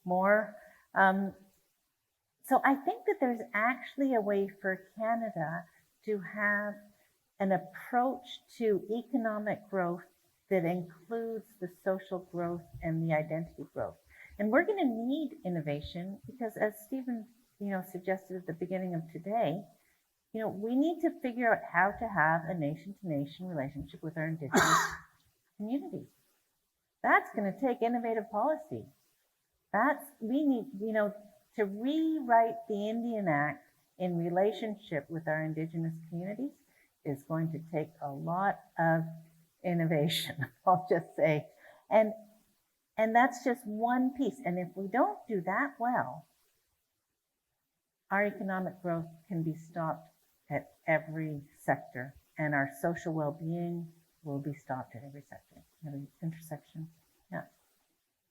more. So I think that there's actually a way for Canada to have an approach to economic growth that includes the social growth and the identity growth. And we're going to need innovation because, as Stephen, suggested at the beginning of today, we need to figure out how to have a nation-to-nation relationship with our Indigenous communities. That's going to take innovative policy. We need, to rewrite the Indian Act in relationship with our Indigenous communities is going to take a lot of innovation, I'll just say. And that's just one piece. And if we don't do that well, our economic growth can be stopped at every sector, and our social well-being will be stopped at every sector, every intersection. Yeah.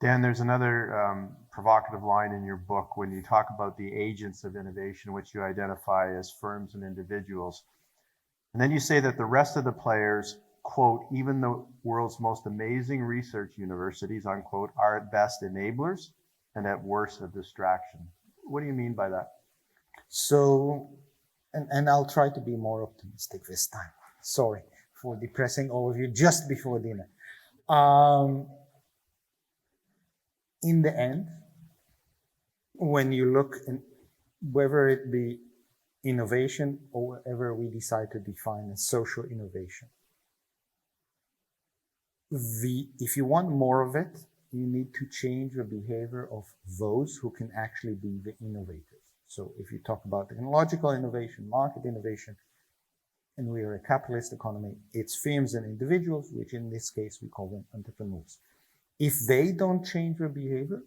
Dan, there's another provocative line in your book when you talk about the agents of innovation, which you identify as firms and individuals. And then you say that the rest of the players, quote, even the world's most amazing research universities, unquote, are at best enablers and at worst a distraction. What do you mean by that? So, and I'll try to be more optimistic this time. Sorry for depressing all of you just before dinner. In the end, when you look in, whether it be innovation or whatever we decide to define as social innovation, if you want more of it, you need to change the behavior of those who can actually be the innovators. So if you talk about technological innovation, market innovation, and we are a capitalist economy, it's firms and individuals, which in this case we call them entrepreneurs. If they don't change their behavior,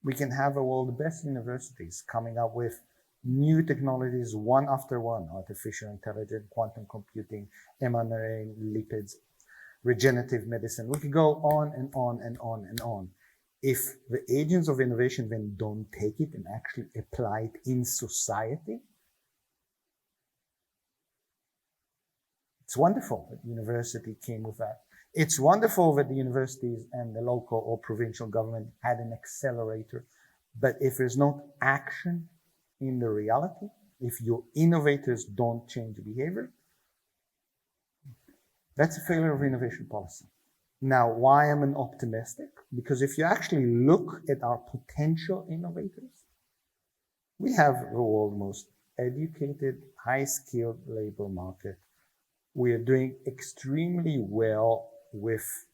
we can have all the best universities coming up with new technologies one after one: artificial intelligence, quantum computing, mRNA, lipids, regenerative medicine. We could go on and on and on and on. If the agents of innovation then don't take it and actually apply it in society, it's wonderful that university came with that. It's wonderful that the universities and the local or provincial government had an accelerator, but if there's no action in the reality, if your innovators don't change behavior, that's a failure of innovation policy. Now, why am I optimistic? Because if you actually look at our potential innovators, we have the world's most educated, high-skilled labor market. We are doing extremely well with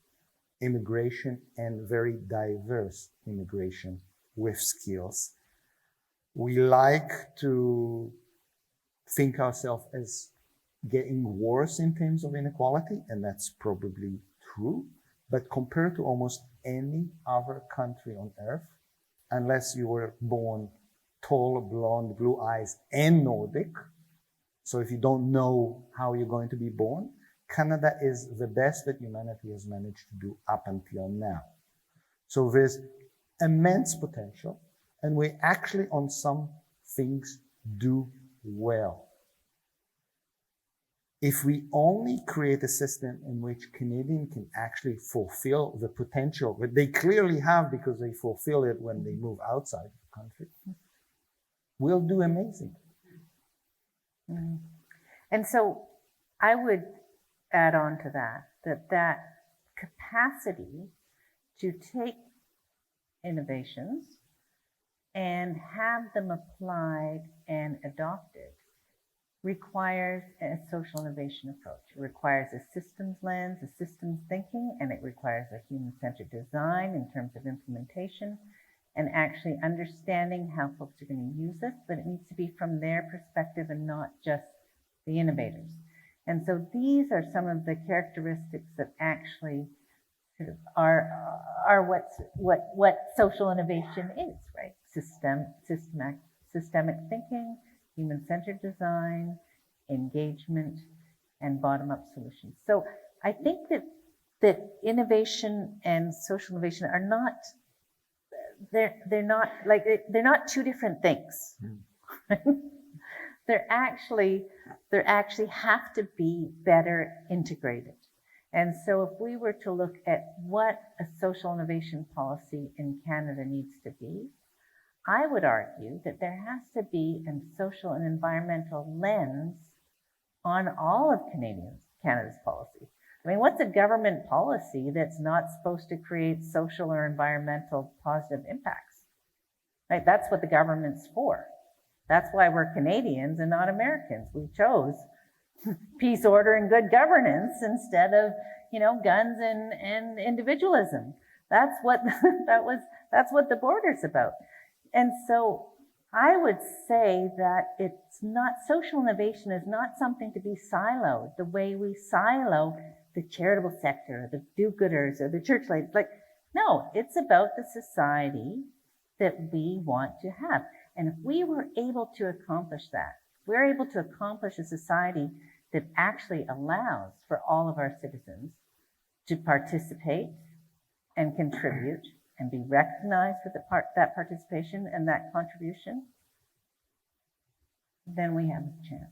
immigration and very diverse immigration with skills. We like to think ourselves as getting worse in terms of inequality, and that's probably true. But compared to almost any other country on earth, unless you were born tall, blonde, blue eyes, and Nordic, so if you don't know how you're going to be born, Canada is the best that humanity has managed to do up until now. So there's immense potential, and we actually on some things do well. If we only create a system in which Canadians can actually fulfill the potential that they clearly have because they fulfill it when they move outside the country, we'll do amazing. And so I would add on to that capacity to take innovations and have them applied and adopted requires a social innovation approach. It requires a systems lens, a systems thinking, and it requires a human-centered design in terms of implementation and actually understanding how folks are going to use this, but it needs to be from their perspective and not just the innovators. And so these are some of the characteristics that actually sort of are what social innovation is, right? Systemic thinking, human-centered design, engagement, and bottom-up solutions. So I think that innovation and social innovation are not, they're not two different things. They're actually have to be better integrated. And so if we were to look at what a social innovation policy in Canada needs to be, I would argue that there has to be a social and environmental lens on all of Canada's policy. I mean, what's a government policy that's not supposed to create social or environmental positive impacts? Right? That's what the government's for. That's why we're Canadians and not Americans. We chose peace, order, and good governance instead of, guns and individualism. That's what that's what the border's about. And so I would say that it's not, social innovation is not something to be siloed the way we silo the charitable sector, the do-gooders, or the church ladies. No, it's about the society that we want to have. And if we were able to accomplish that, we're able to accomplish a society that actually allows for all of our citizens to participate and contribute and be recognized for that participation and that contribution, then we have a chance.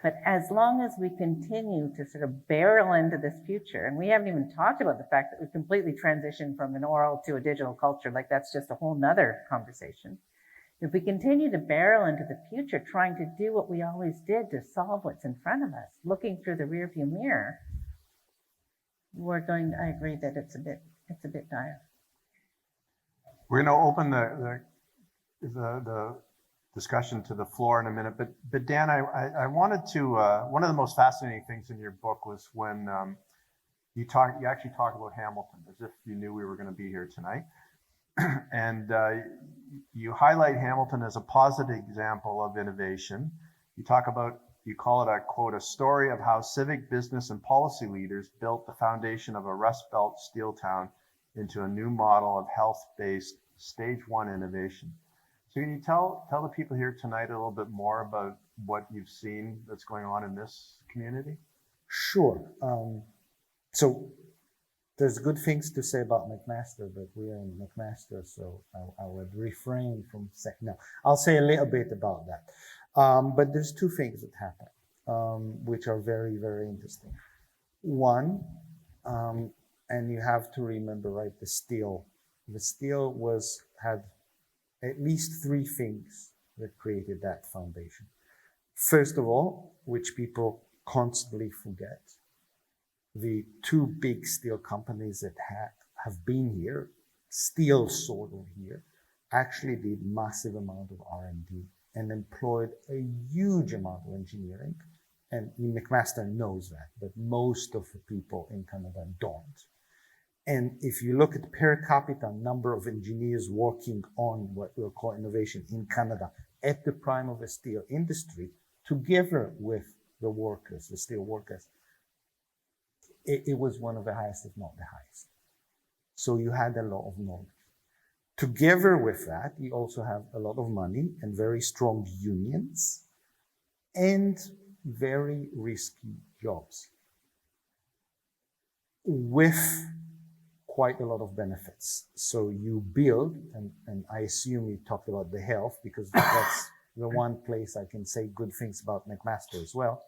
But as long as we continue to sort of barrel into this future, and we haven't even talked about the fact that we've completely transitioned from an oral to a digital culture, that's just a whole nother conversation. If we continue to barrel into the future, trying to do what we always did to solve what's in front of us, looking through the rearview mirror, I agree that it's a bit dire. We're going to open the discussion to the floor in a minute, but Dan, I wanted to, one of the most fascinating things in your book was when you actually talk about Hamilton, as if you knew we were going to be here tonight. And you highlight Hamilton as a positive example of innovation. You call it, quote, a story of how civic, business, and policy leaders built the foundation of a Rust Belt steel town into a new model of health-based stage one innovation. So can you tell the people here tonight a little bit more about what you've seen that's going on in this community? Sure. So there's good things to say about McMaster, but we are in McMaster, so I would refrain from saying, no, I'll say a little bit about that. But there's two things that happen, which are very, very interesting. One, and you have to remember, right, the steel had at least three things that created that foundation. First of all, which people constantly forget, the two big steel companies that have been here, still sort of here, actually did massive amount of R&D and employed a huge amount of engineering. And McMaster knows that, but most of the people in Canada don't. And if you look at per capita number of engineers working on what we'll call innovation in Canada at the prime of the steel industry, together with the workers, the steel workers, it was one of the highest, if not the highest. So you had a lot of knowledge. Together with that, you also have a lot of money and very strong unions and very risky jobs with quite a lot of benefits. So you build, and I assume you talked about the health because that's the one place I can say good things about McMaster as well.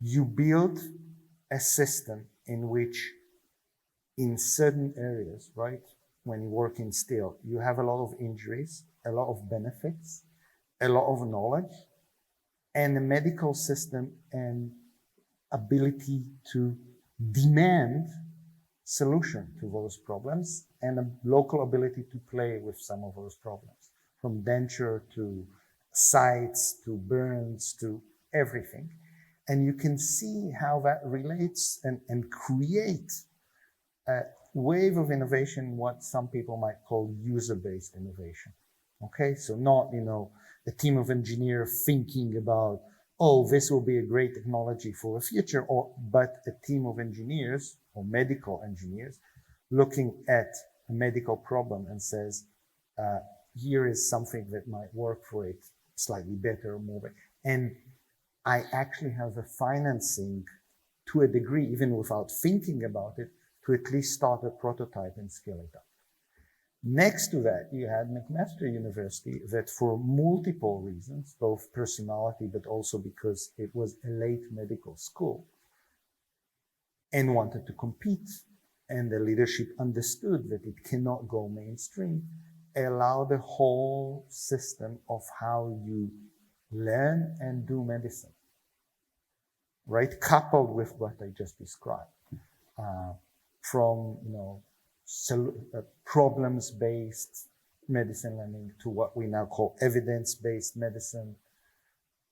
You build a system in which in certain areas, right, when you work in steel, you have a lot of injuries, a lot of benefits, a lot of knowledge, and a medical system and ability to demand solution to those problems and a local ability to play with some of those problems, from denture to sites to burns to everything. And you can see how that relates and creates a wave of innovation, what some people might call user-based innovation. Okay, so not, a team of engineers thinking about, oh, this will be a great technology for the future, but a team of engineers or medical engineers looking at a medical problem and says, here is something that might work for it slightly better or more. And I actually have the financing to a degree, even without thinking about it, to at least start a prototype and scale it up. Next to that, you had McMaster University that for multiple reasons, both personality, but also because it was a late medical school and wanted to compete, and the leadership understood that it cannot go mainstream, allow the whole system of how you learn and do medicine, right? Coupled with what I just described, from, problems-based medicine learning to what we now call evidence-based medicine,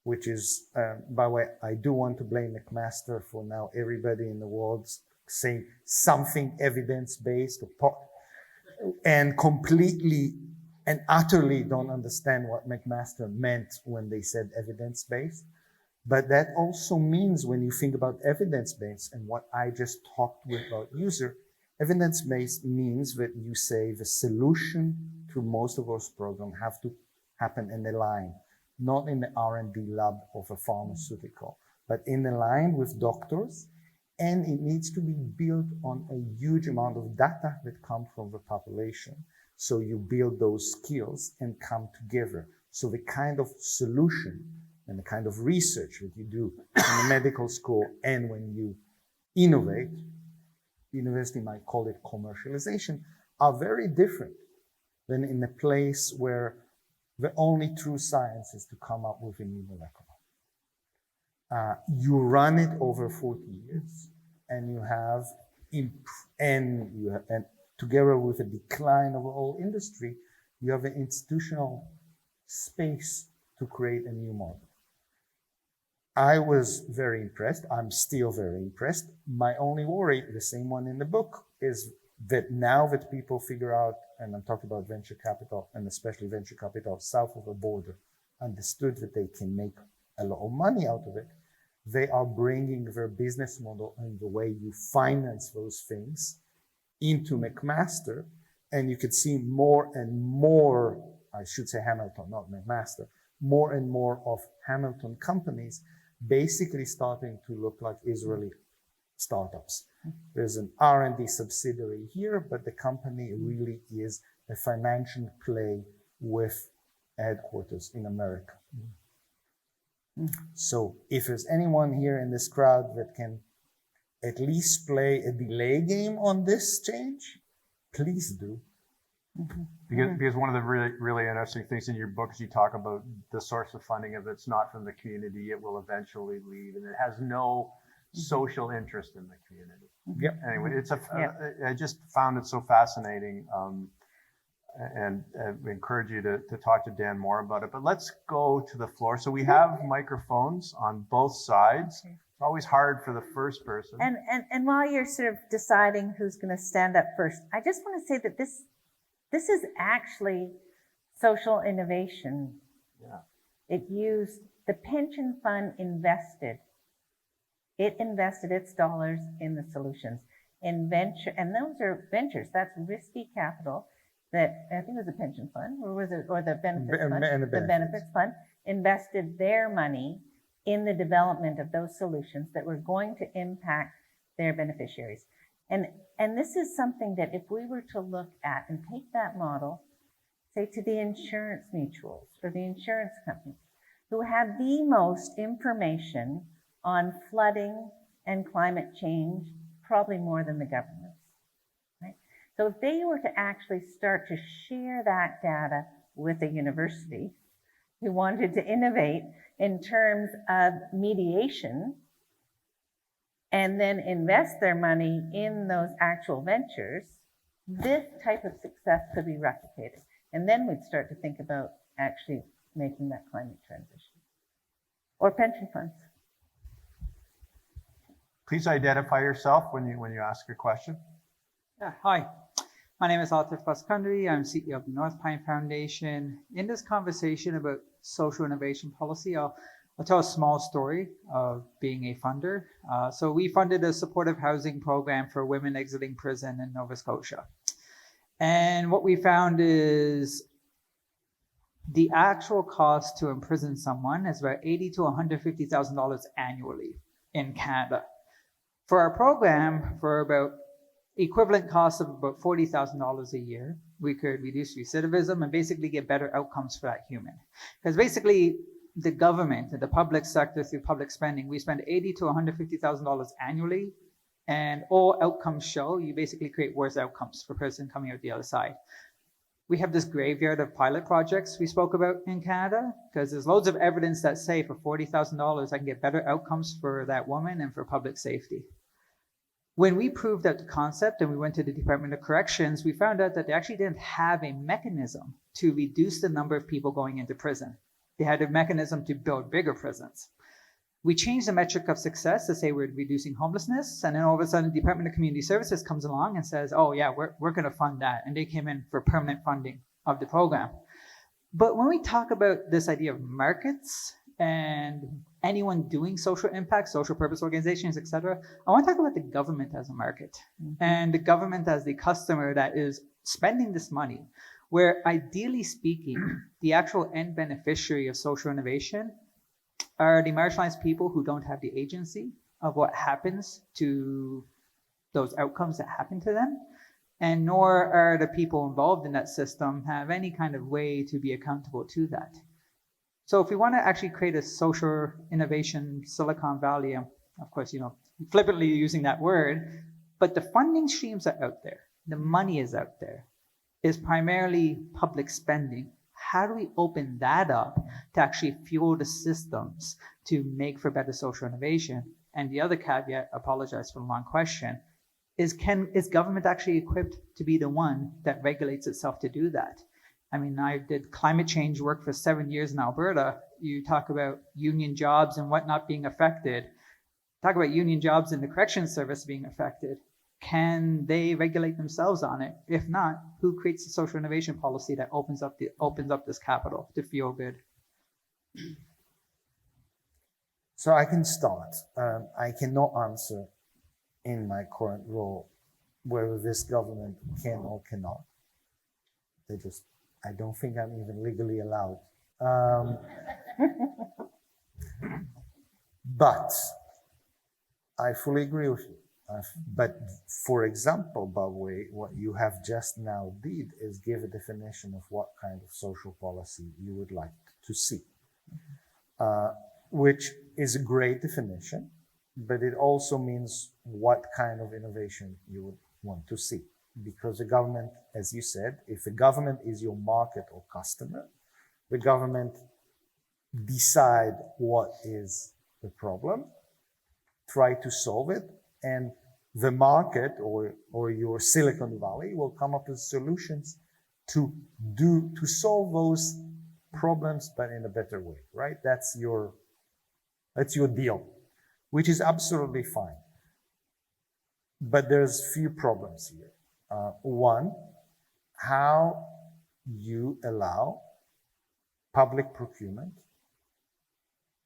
which is, by the way, I do want to blame McMaster for now everybody in the world saying something evidence-based and completely and utterly don't understand what McMaster meant when they said evidence-based. But that also means when you think about evidence-based and what I just talked about user, evidence-based means that you say the solution to most of those programs have to happen in the line, not in the R&D lab of a pharmaceutical, but in the line with doctors. And it needs to be built on a huge amount of data that comes from the population. So you build those skills and come together. So the kind of solution and the kind of research that you do in the medical school and when you innovate, university might call it commercialization, are very different than in a place where the only true science is to come up with a new molecular. You run it over 40 years, and you have, and together with the decline of the whole industry, you have an institutional space to create a new model. I was very impressed. I'm still very impressed. My only worry, the same one in the book, is that now that people figure out, and I'm talking about venture capital, and especially venture capital south of the border, understood that they can make a lot of money out of it, they are bringing their business model and the way you finance those things into McMaster. And you could see more and more, I should say Hamilton, not McMaster, more and more of Hamilton companies basically starting to look like Israeli startups. There's an R&D subsidiary here, but the company really is a financial play with headquarters in America. So if there's anyone here in this crowd that can at least play a delay game on this change, please do. Because one of the really interesting things in your book is you talk about the source of funding. If it's not from the community, it will eventually leave, and it has no social interest in the community. Yep. Anyway, I just found it so fascinating, and I encourage you to talk to Dan more about it. But let's go to the floor. So we have microphones on both sides. Okay. It's always hard for the first person. And while you're sort of deciding who's going to stand up first, I just want to say that this is actually social innovation. Yeah. It used the pension fund invested its dollars in the solutions in venture, and those are ventures. That's risky capital that I think it was a pension fund, or was it, or the benefits fund? The benefits fund invested their money in the development of those solutions that were going to impact their beneficiaries. And this is something that if we were to look at and take that model, say to the insurance mutuals or the insurance companies who have the most information on flooding and climate change, probably more than the governments, right? So if they were to actually start to share that data with a university who wanted to innovate in terms of mediation, and then invest their money in those actual ventures, this type of success could be replicated. And then we'd start to think about actually making that climate transition. Or pension funds. Please identify yourself when you ask your question. Yeah, hi. My name is Atif Baskandari. I'm CEO of the North Pine Foundation. In this conversation about social innovation policy, I'll tell a small story of being a funder. So we funded a supportive housing program for women exiting prison in Nova Scotia. And what we found is the actual cost to imprison someone is about $80,000 to $150,000 annually in Canada. For our program, for about equivalent cost of about $40,000 a year, we could reduce recidivism and basically get better outcomes for that human. Because basically, the government, the public sector through public spending, we spend $80,000 to $150,000 annually, and all outcomes show you basically create worse outcomes for a person coming out the other side. We have this graveyard of pilot projects we spoke about in Canada, because there's loads of evidence that say for $40,000, I can get better outcomes for that woman and for public safety. When we proved out the concept and we went to the Department of Corrections, we found out that they actually didn't have a mechanism to reduce the number of people going into prison. They had a mechanism to build bigger prisons. We changed the metric of success to say we're reducing homelessness, and then all of a sudden the Department of Community Services comes along and says, oh yeah, we're going to fund that. And they came in for permanent funding of the program. But when we talk about this idea of markets and anyone doing social impact, social purpose organizations, etc., I want to talk about the government as a market and the government as the customer that is spending this money, where ideally speaking, the actual end beneficiary of social innovation are the marginalized people who don't have the agency of what happens to those outcomes that happen to them, and nor are the people involved in that system have any kind of way to be accountable to that. So if we want to actually create a social innovation Silicon Valley, of course, flippantly using that word, but the funding streams are out there. The money is out there. It's primarily public spending. How do we open that up to actually fuel the systems to make for better social innovation? And the other caveat, apologize for the long question, is government actually equipped to be the one that regulates itself to do that? I mean, I did climate change work for 7 years in Alberta. You talk about union jobs and whatnot being affected. Talk about union jobs in the corrections service being affected. Can they regulate themselves on it? If not, who creates the social innovation policy that opens up this capital to feel good? So I can start. I cannot answer in my current role whether this government can or cannot. I don't think I'm even legally allowed. But I fully agree with you. But for example, by the way, what you have just now did is give a definition of what kind of social policy you would like to see, which is a great definition, but it also means what kind of innovation you would want to see. Because the government, as you said, if the government is your market or customer, the government decide what is the problem, try to solve it, and the market or your Silicon Valley will come up with solutions to solve those problems, but in a better way, right? That's your deal, which is absolutely fine. But there's few problems here. One, how you allow public procurement,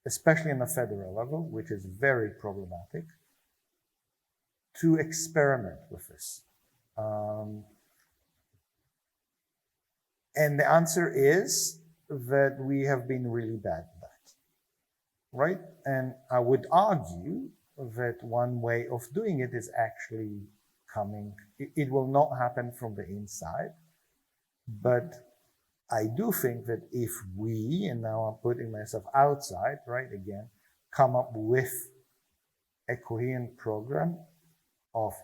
especially in the federal level, which is very problematic, to experiment with this. And the answer is that we have been really bad at that, right? And I would argue that one way of doing it is actually it will not happen from the inside, but I do think that if we, and now I'm putting myself outside, right, again, come up with a coherent program of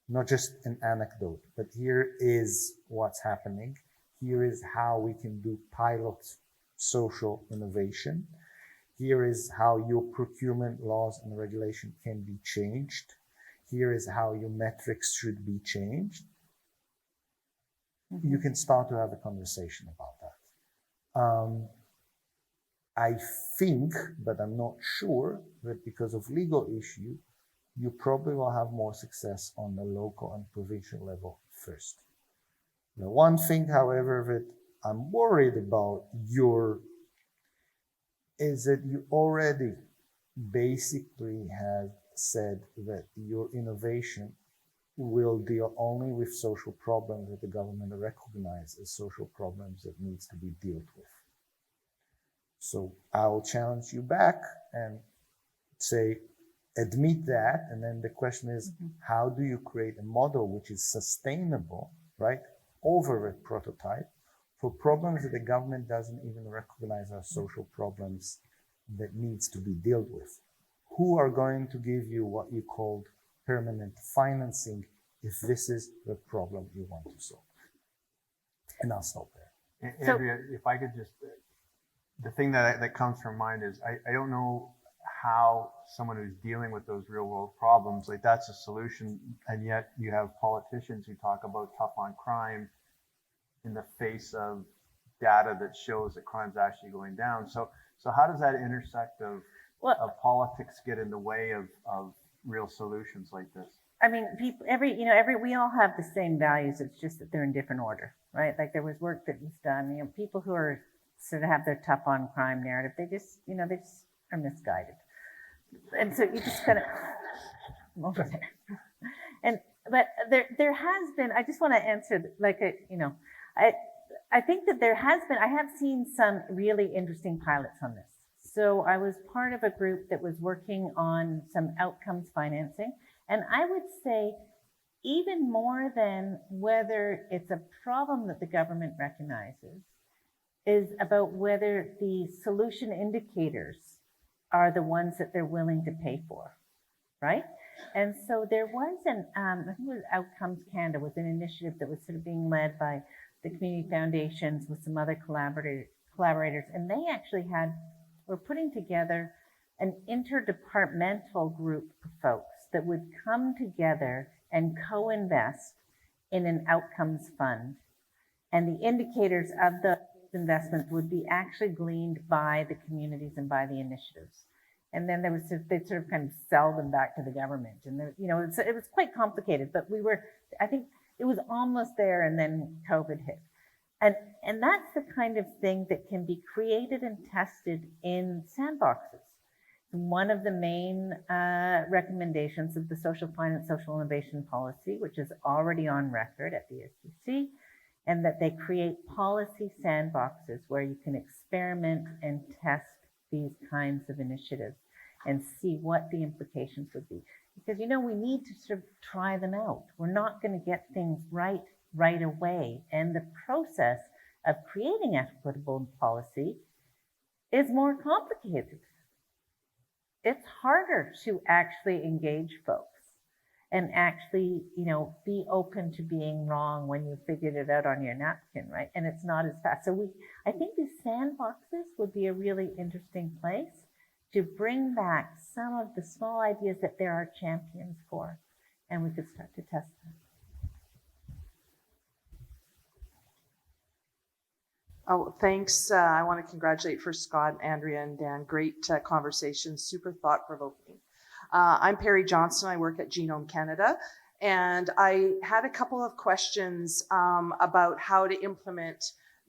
not just an anecdote, but here is what's happening. Here is how we can do pilot social innovation. Here is how your procurement laws and regulation can be changed. Here is how your metrics should be changed. You can start to have a conversation about that. I think, but I'm not sure, that because of legal issue, you probably will have more success on the local and provincial level first. The one thing, however, that I'm worried about is that you already basically have said that your innovation will deal only with social problems that the government recognizes as social problems that needs to be dealt with. So I will challenge you back and say, admit that, and then the question is, how do you create a model which is sustainable, right, over a prototype for problems that the government doesn't even recognize as social problems that needs to be dealt with? Who are going to give you what you called permanent financing if this is the problem you want to solve? And I'll stop there. Andrea, if I could just, the thing that comes from mind is I don't know how someone who's dealing with those real world problems, like that's a solution, and yet you have politicians who talk about tough on crime in the face of data that shows that crime's actually going down. So how does that intersect of politics get in the way of real solutions like this? I mean, people, we all have the same values. It's just that they're in different order, right? Like there was work that was done, people who are sort of have their tough on crime narrative, they just are misguided. And so you just kind of over there. But there has been, I just want to answer I think that I have seen some really interesting pilots on this. So I was part of a group that was working on some outcomes financing. And I would say even more than whether it's a problem that the government recognizes is about whether the solution indicators are the ones that they're willing to pay for, right? And so there was I think it was Outcomes Canada was an initiative that was sort of being led by the community foundations with some other collaborators. And they actually were putting together an interdepartmental group of folks that would come together and co-invest in an outcomes fund. And the indicators of the investments would be actually gleaned by the communities and by the initiatives. And then they'd sort of kind of sell them back to the government. And it was quite complicated, but I think it was almost there, and then COVID hit. And that's the kind of thing that can be created and tested in sandboxes. One of the main recommendations of the Social Finance, Social Innovation Policy, which is already on record at the SEC, and that they create policy sandboxes where you can experiment and test these kinds of initiatives and see what the implications would be. Because, we need to sort of try them out. We're not going to get things right away. And the process of creating equitable policy is more complicated. It's harder to actually engage folks and actually, be open to being wrong when you figured it out on your napkin, right? And it's not as fast. So I think these sandboxes would be a really interesting place to bring back some of the small ideas that there are champions for, and we could start to test them. Oh, thanks. I want to congratulate first Scott, Andrea, and Dan. Great conversation, super thought-provoking. I'm Perry Johnston. I work at Genome Canada, and I had a couple of questions about how to implement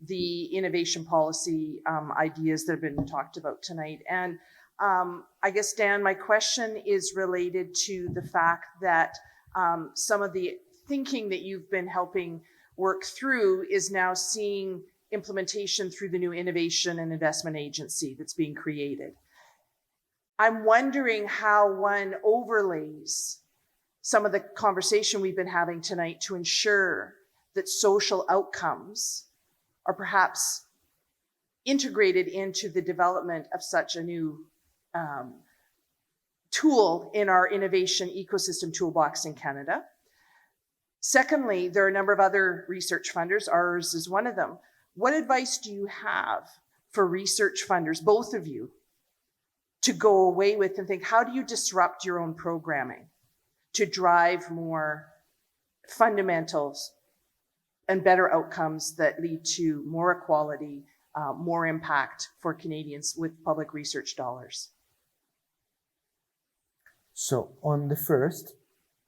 the innovation policy ideas that have been talked about tonight. And I guess, Dan, my question is related to the fact that some of the thinking that you've been helping work through is now seeing implementation through the new Innovation and Investment Agency that's being created. I'm wondering how one overlays some of the conversation we've been having tonight to ensure that social outcomes are perhaps integrated into the development of such a new tool in our innovation ecosystem toolbox in Canada. Secondly, there are a number of other research funders. Ours is one of them. What advice do you have for research funders, both of you, to go away with and think, how do you disrupt your own programming to drive more fundamentals and better outcomes that lead to more equality, more impact for Canadians with public research dollars? So on the first,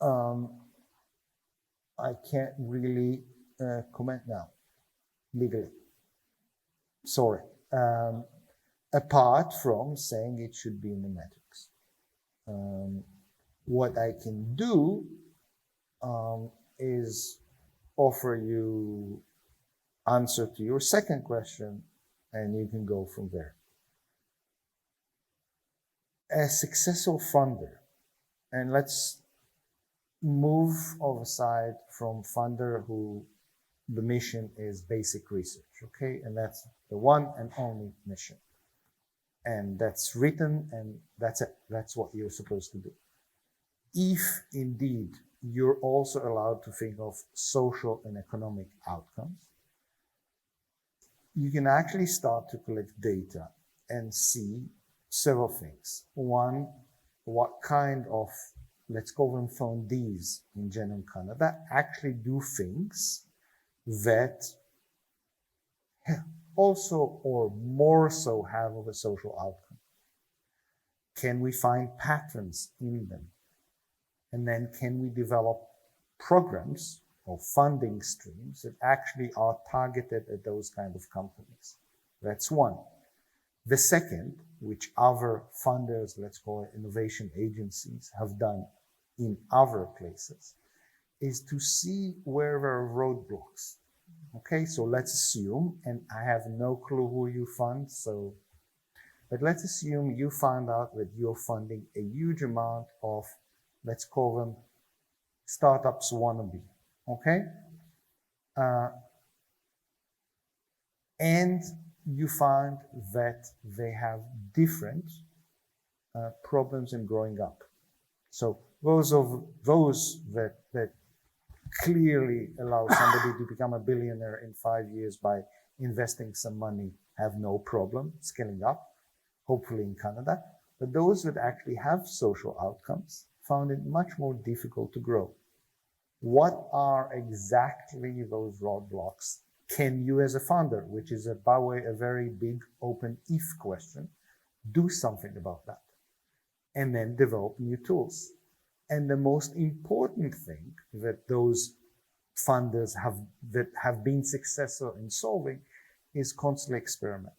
I can't really comment now legally. Sorry. Apart from saying it should be in the metrics. What I can do is offer you answer to your second question, and you can go from there. A successful funder, and let's move aside from funder who the mission is basic research, okay? And that's the one and only mission. And that's written, and that's it. That's what you're supposed to do. If indeed you're also allowed to think of social and economic outcomes, you can actually start to collect data and see several things. One, what kind of, let's call them foundees in Genome Canada, actually do things that also or more so have of a social outcome. Can we find patterns in them? And then can we develop programs or funding streams that actually are targeted at those kind of companies? That's one. The second, which other funders, let's call it innovation agencies, have done in other places, is to see where there are roadblocks. Okay, so let's assume, and I have no clue who you fund, but let's assume you found out that you're funding a huge amount of, let's call them startups wannabe, okay? And you find that they have different problems in growing up. So those that clearly allow somebody to become a billionaire in 5 years by investing some money have no problem scaling up, hopefully in Canada. But those that actually have social outcomes found it much more difficult to grow. What are exactly those roadblocks? Can you as a funder, which is by the way a very big open if question, do something about that? And then develop new tools. And the most important thing that those funders have been successful in solving is constantly experiment.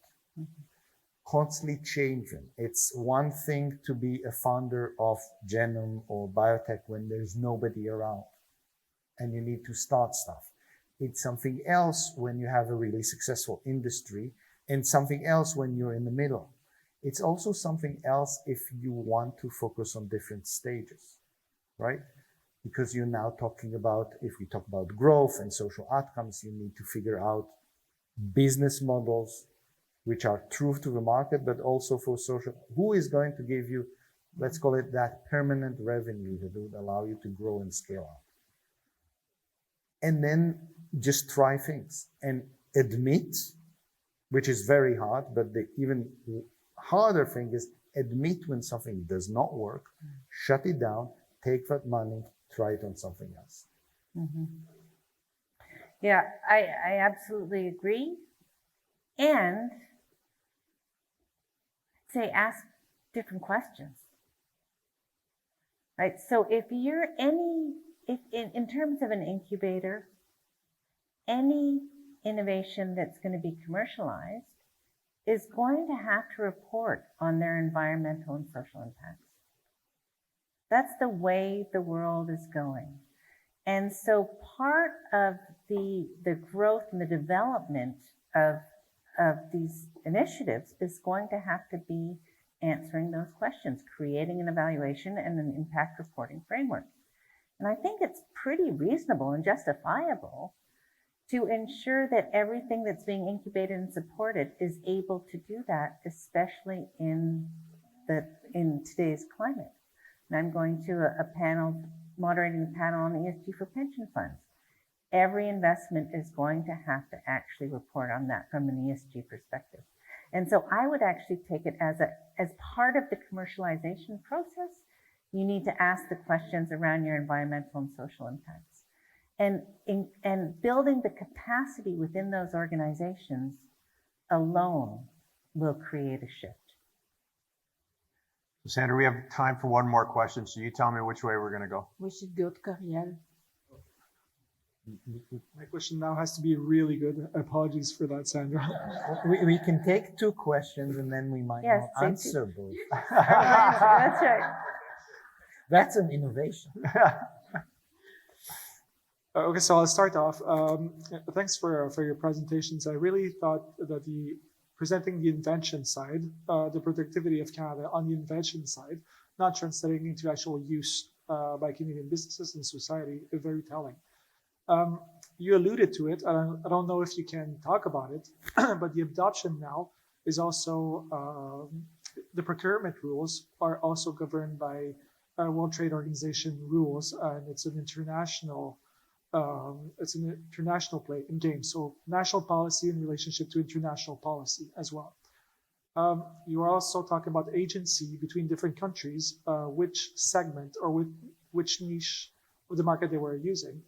Constantly changing. It's one thing to be a funder of genome or biotech when there's nobody around and you need to start stuff. It's something else when you have a really successful industry and something else when you're in the middle. It's also something else if you want to focus on different stages, right? Because you're now talking about, if we talk about growth and social outcomes, you need to figure out business models which are true to the market, but also for social. Who is going to give you, let's call it that permanent revenue that would allow you to grow and scale up? And then just try things and admit, which is very hard, but the even harder thing is admit when something does not work, shut it down, take that money, try it on something else. Mm-hmm. Yeah, I absolutely agree. And say ask different questions, right? So if you're if in terms of an incubator, any innovation that's going to be commercialized is going to have to report on their environmental and social impacts. That's the way the world is going. And so part of the growth and the development of these initiatives is going to have to be answering those questions, creating an evaluation and an impact reporting framework. And I think it's pretty reasonable and justifiable to ensure that everything that's being incubated and supported is able to do that, especially in today's climate. And I'm going to a panel, moderating a panel on ESG for pension funds. Every investment is going to have to actually report on that from an ESG perspective. And so I would actually take it as part of the commercialization process. You need to ask the questions around your environmental and social impacts. And building the capacity within those organizations alone will create a shift. Sandra, we have time for one more question, so you tell me which way we're going to go. We should go to Coriel. My question now has to be really good. Apologies for that, Sandra. We can take 2 questions and then we might Yes, not answer both. That's right. That's an innovation. Okay, so I'll start off. Thanks for your presentations. I really thought that presenting the invention side, the productivity of Canada on the invention side, not translating into actual use by Canadian businesses and society, is very telling. You alluded to it. I don't know if you can talk about it, but the adoption now is also, the procurement rules are also governed by World Trade Organization rules, and it's an international play in game. So national policy in relationship to international policy as well. You are also talking about agency between different countries, which segment or which niche of the market they were using.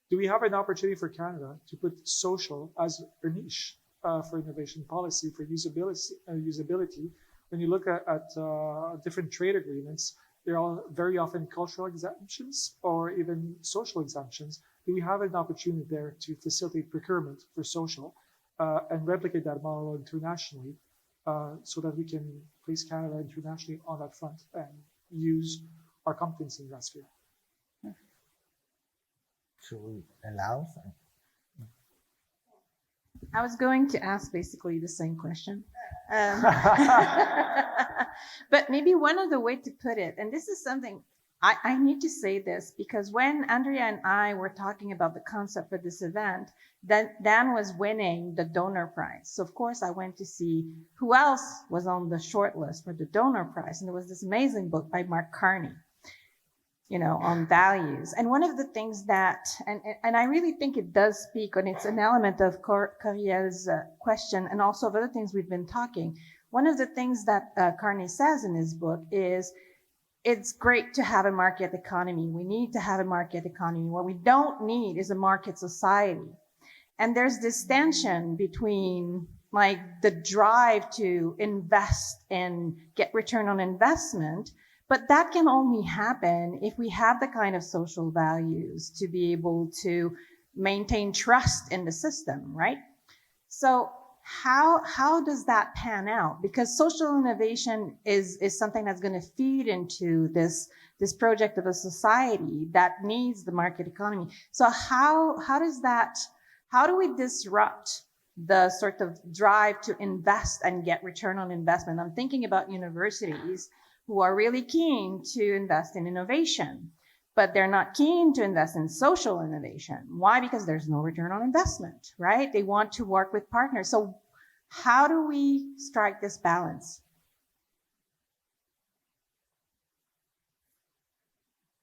Do we have an opportunity for Canada to put social as a niche for innovation policy, for usability? When you look at different trade agreements, they're all very often cultural exemptions or even social exemptions. Do we have an opportunity there to facilitate procurement for social and replicate that model internationally so that we can place Canada internationally on that front and use our competency in that sphere? Should we allow some? I was going to ask basically the same question. But maybe one other way to put it, and this is something I need to say this because when Andrea and I were talking about the concept for this event, Dan was winning the donor prize. So of course I went to see who else was on the short list for the donor prize. And there was this amazing book by Mark Carney, on values. And one of the things that, and I really think it does speak, and it's an element of Coriel's question and also of other things we've been talking. One of the things that Carney says in his book is, it's great to have a market economy. We need to have a market economy. What we don't need is a market society. And there's this tension between like the drive to invest and get return on investment, but that can only happen if we have the kind of social values to be able to maintain trust in the system, right? So how does that pan out? Because social innovation is something that's going to feed into this project of a society that needs the market economy. So how do we disrupt the sort of drive to invest and get return on investment? I'm thinking about universities who are really keen to invest in innovation, but they're not keen to invest in social innovation. Why? Because there's no return on investment, right? They want to work with partners. So how do we strike this balance?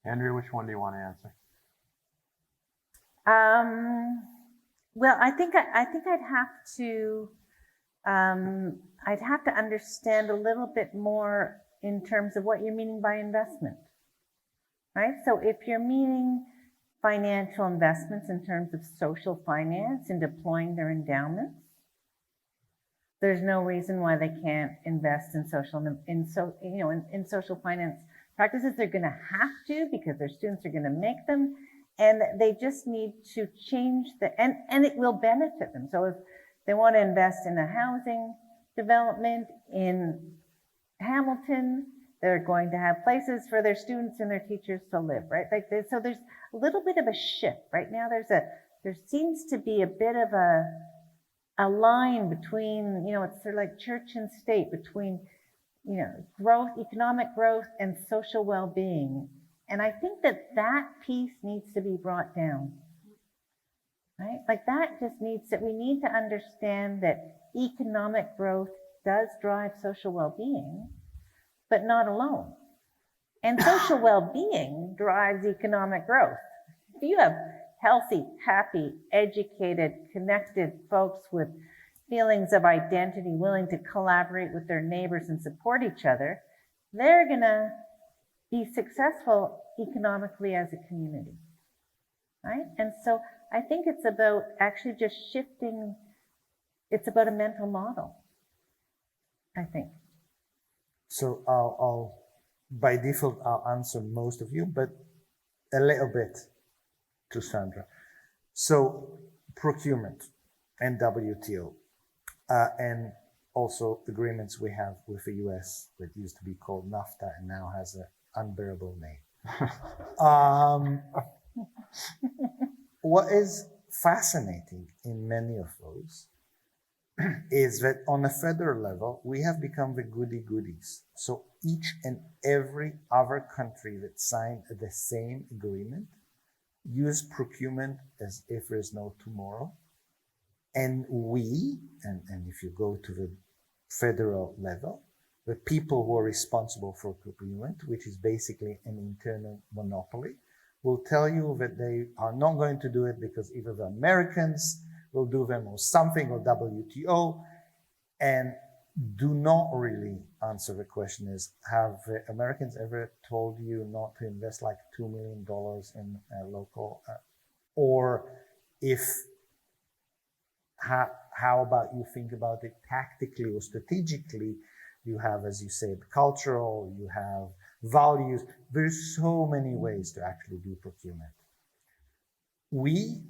Andrea, which one do you want to answer? Well, I think I'd have to understand a little bit more in terms of what you're meaning by investment, right? So if you're meaning financial investments in terms of social finance and deploying their endowments, there's no reason why they can't invest in social finance practices. They're going to have to because their students are going to make them, and they just need to change and it will benefit them. So if they want to invest in a housing development in Hamilton, they're going to have places for their students and their teachers to live, right? So there's a little bit of a shift right now. There seems to be a bit of a line between, it's sort of like church and state, between, growth, economic growth, and social well-being. And I think that piece needs to be brought down, right? Like that just we need to understand that economic growth does drive social well-being, but not alone. And social well-being drives economic growth. If you have healthy, happy, educated, connected folks with, feelings of identity, willing to collaborate with their neighbors and support each other, they're going to be successful economically as a community, right? And so I think it's about actually just shifting. It's about a mental model, I think. So I'll by default, I'll answer most of you, but a little bit to Sandra. So procurement and WTO, and also agreements we have with the US that used to be called NAFTA and now has an unbearable name. What is fascinating in many of those is that on a federal level, we have become the goody-goodies. So each and every other country that signed the same agreement use procurement as if there's no tomorrow. And we, and if you go to the federal level, the people who are responsible for procurement, which is basically an internal monopoly, will tell you that they are not going to do it because either the Americans will do them or something, or WTO, and do not really answer the question is, have the Americans ever told you not to invest like $2 million in local, or if, how about you think about it tactically or strategically? You have, as you said, cultural, you have values. There's so many ways to actually do procurement. We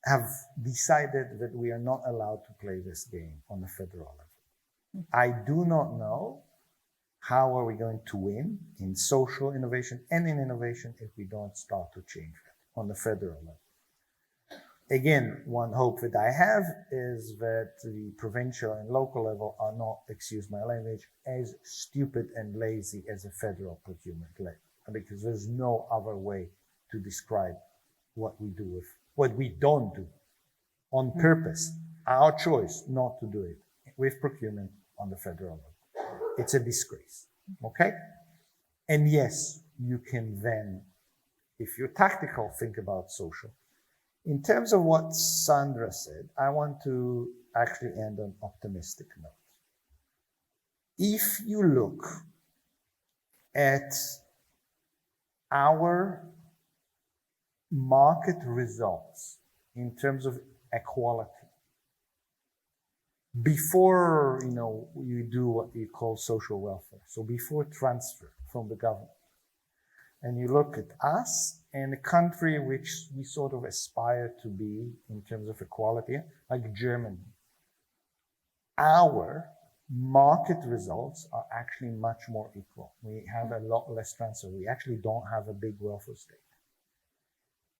have decided that we are not allowed to play this game on the federal level. I do not know how are we going to win in social innovation and in innovation if we don't start to change that on the federal level. Again, one hope that I have is that the provincial and local level are not, excuse my language, as stupid and lazy as a federal procurement level, because there's no other way to describe what we do with what we don't do on purpose, our choice not to do it with procurement on the federal level. It's a disgrace, okay? And yes, you can then, if you're tactical, think about social. In terms of what Sandra said, I want to actually end on an optimistic note. If you look at our market results in terms of equality, before you do what you call social welfare, so before transfer from the government, and you look at us and a country which we sort of aspire to be in terms of equality, like Germany, our market results are actually much more equal. We have a lot less transfer. We actually don't have a big welfare state.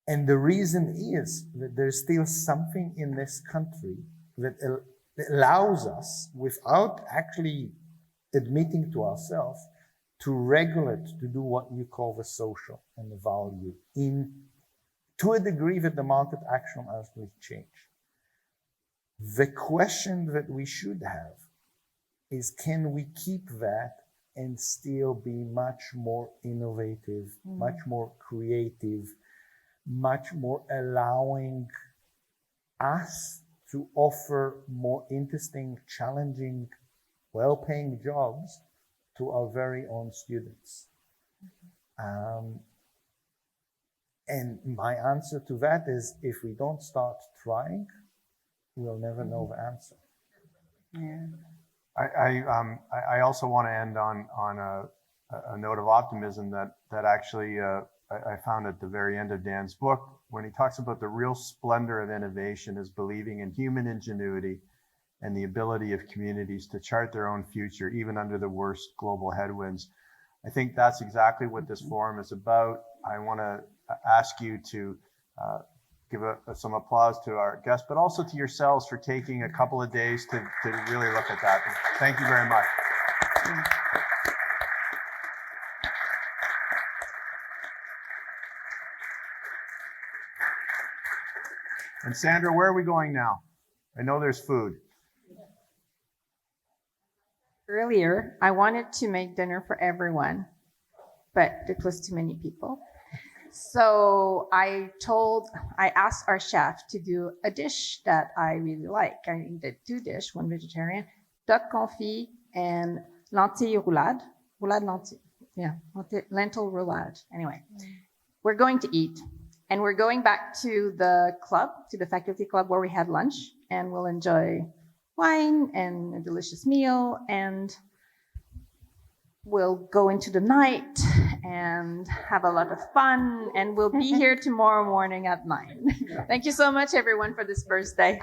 And the reason is that there's still something in this country that allows us, without actually admitting to ourselves, to regulate, to do what you call the social and the value to a degree that the market actually will change. The question that we should have is, can we keep that and still be much more innovative, much more creative, much more allowing us to offer more interesting, challenging, well-paying jobs to our very own students. And my answer to that is, if we don't start trying, we'll never know the answer. Yeah. I also want to end on a note of optimism that actually I found at the very end of Dan's book, when he talks about the real splendor of innovation is believing in human ingenuity and the ability of communities to chart their own future, even under the worst global headwinds. I think that's exactly what this forum is about. I want to ask you to give some applause to our guests, but also to yourselves for taking a couple of days to really look at that. Thank you very much. And Sandra, where are we going now? I know there's food. Earlier, I wanted to make dinner for everyone, but it was too many people. So I asked our chef to do a dish that I really like. I did 2 dishes, one vegetarian, duck confit and lentilles roulade. Roulade lentilles. Yeah, lentil roulade. Anyway, we're going to eat. And we're going back to the club, to the faculty club where we had lunch, and we'll enjoy wine and a delicious meal, and we'll go into the night and have a lot of fun, and we'll be here tomorrow morning at 9. Thank you so much, everyone, for this first day.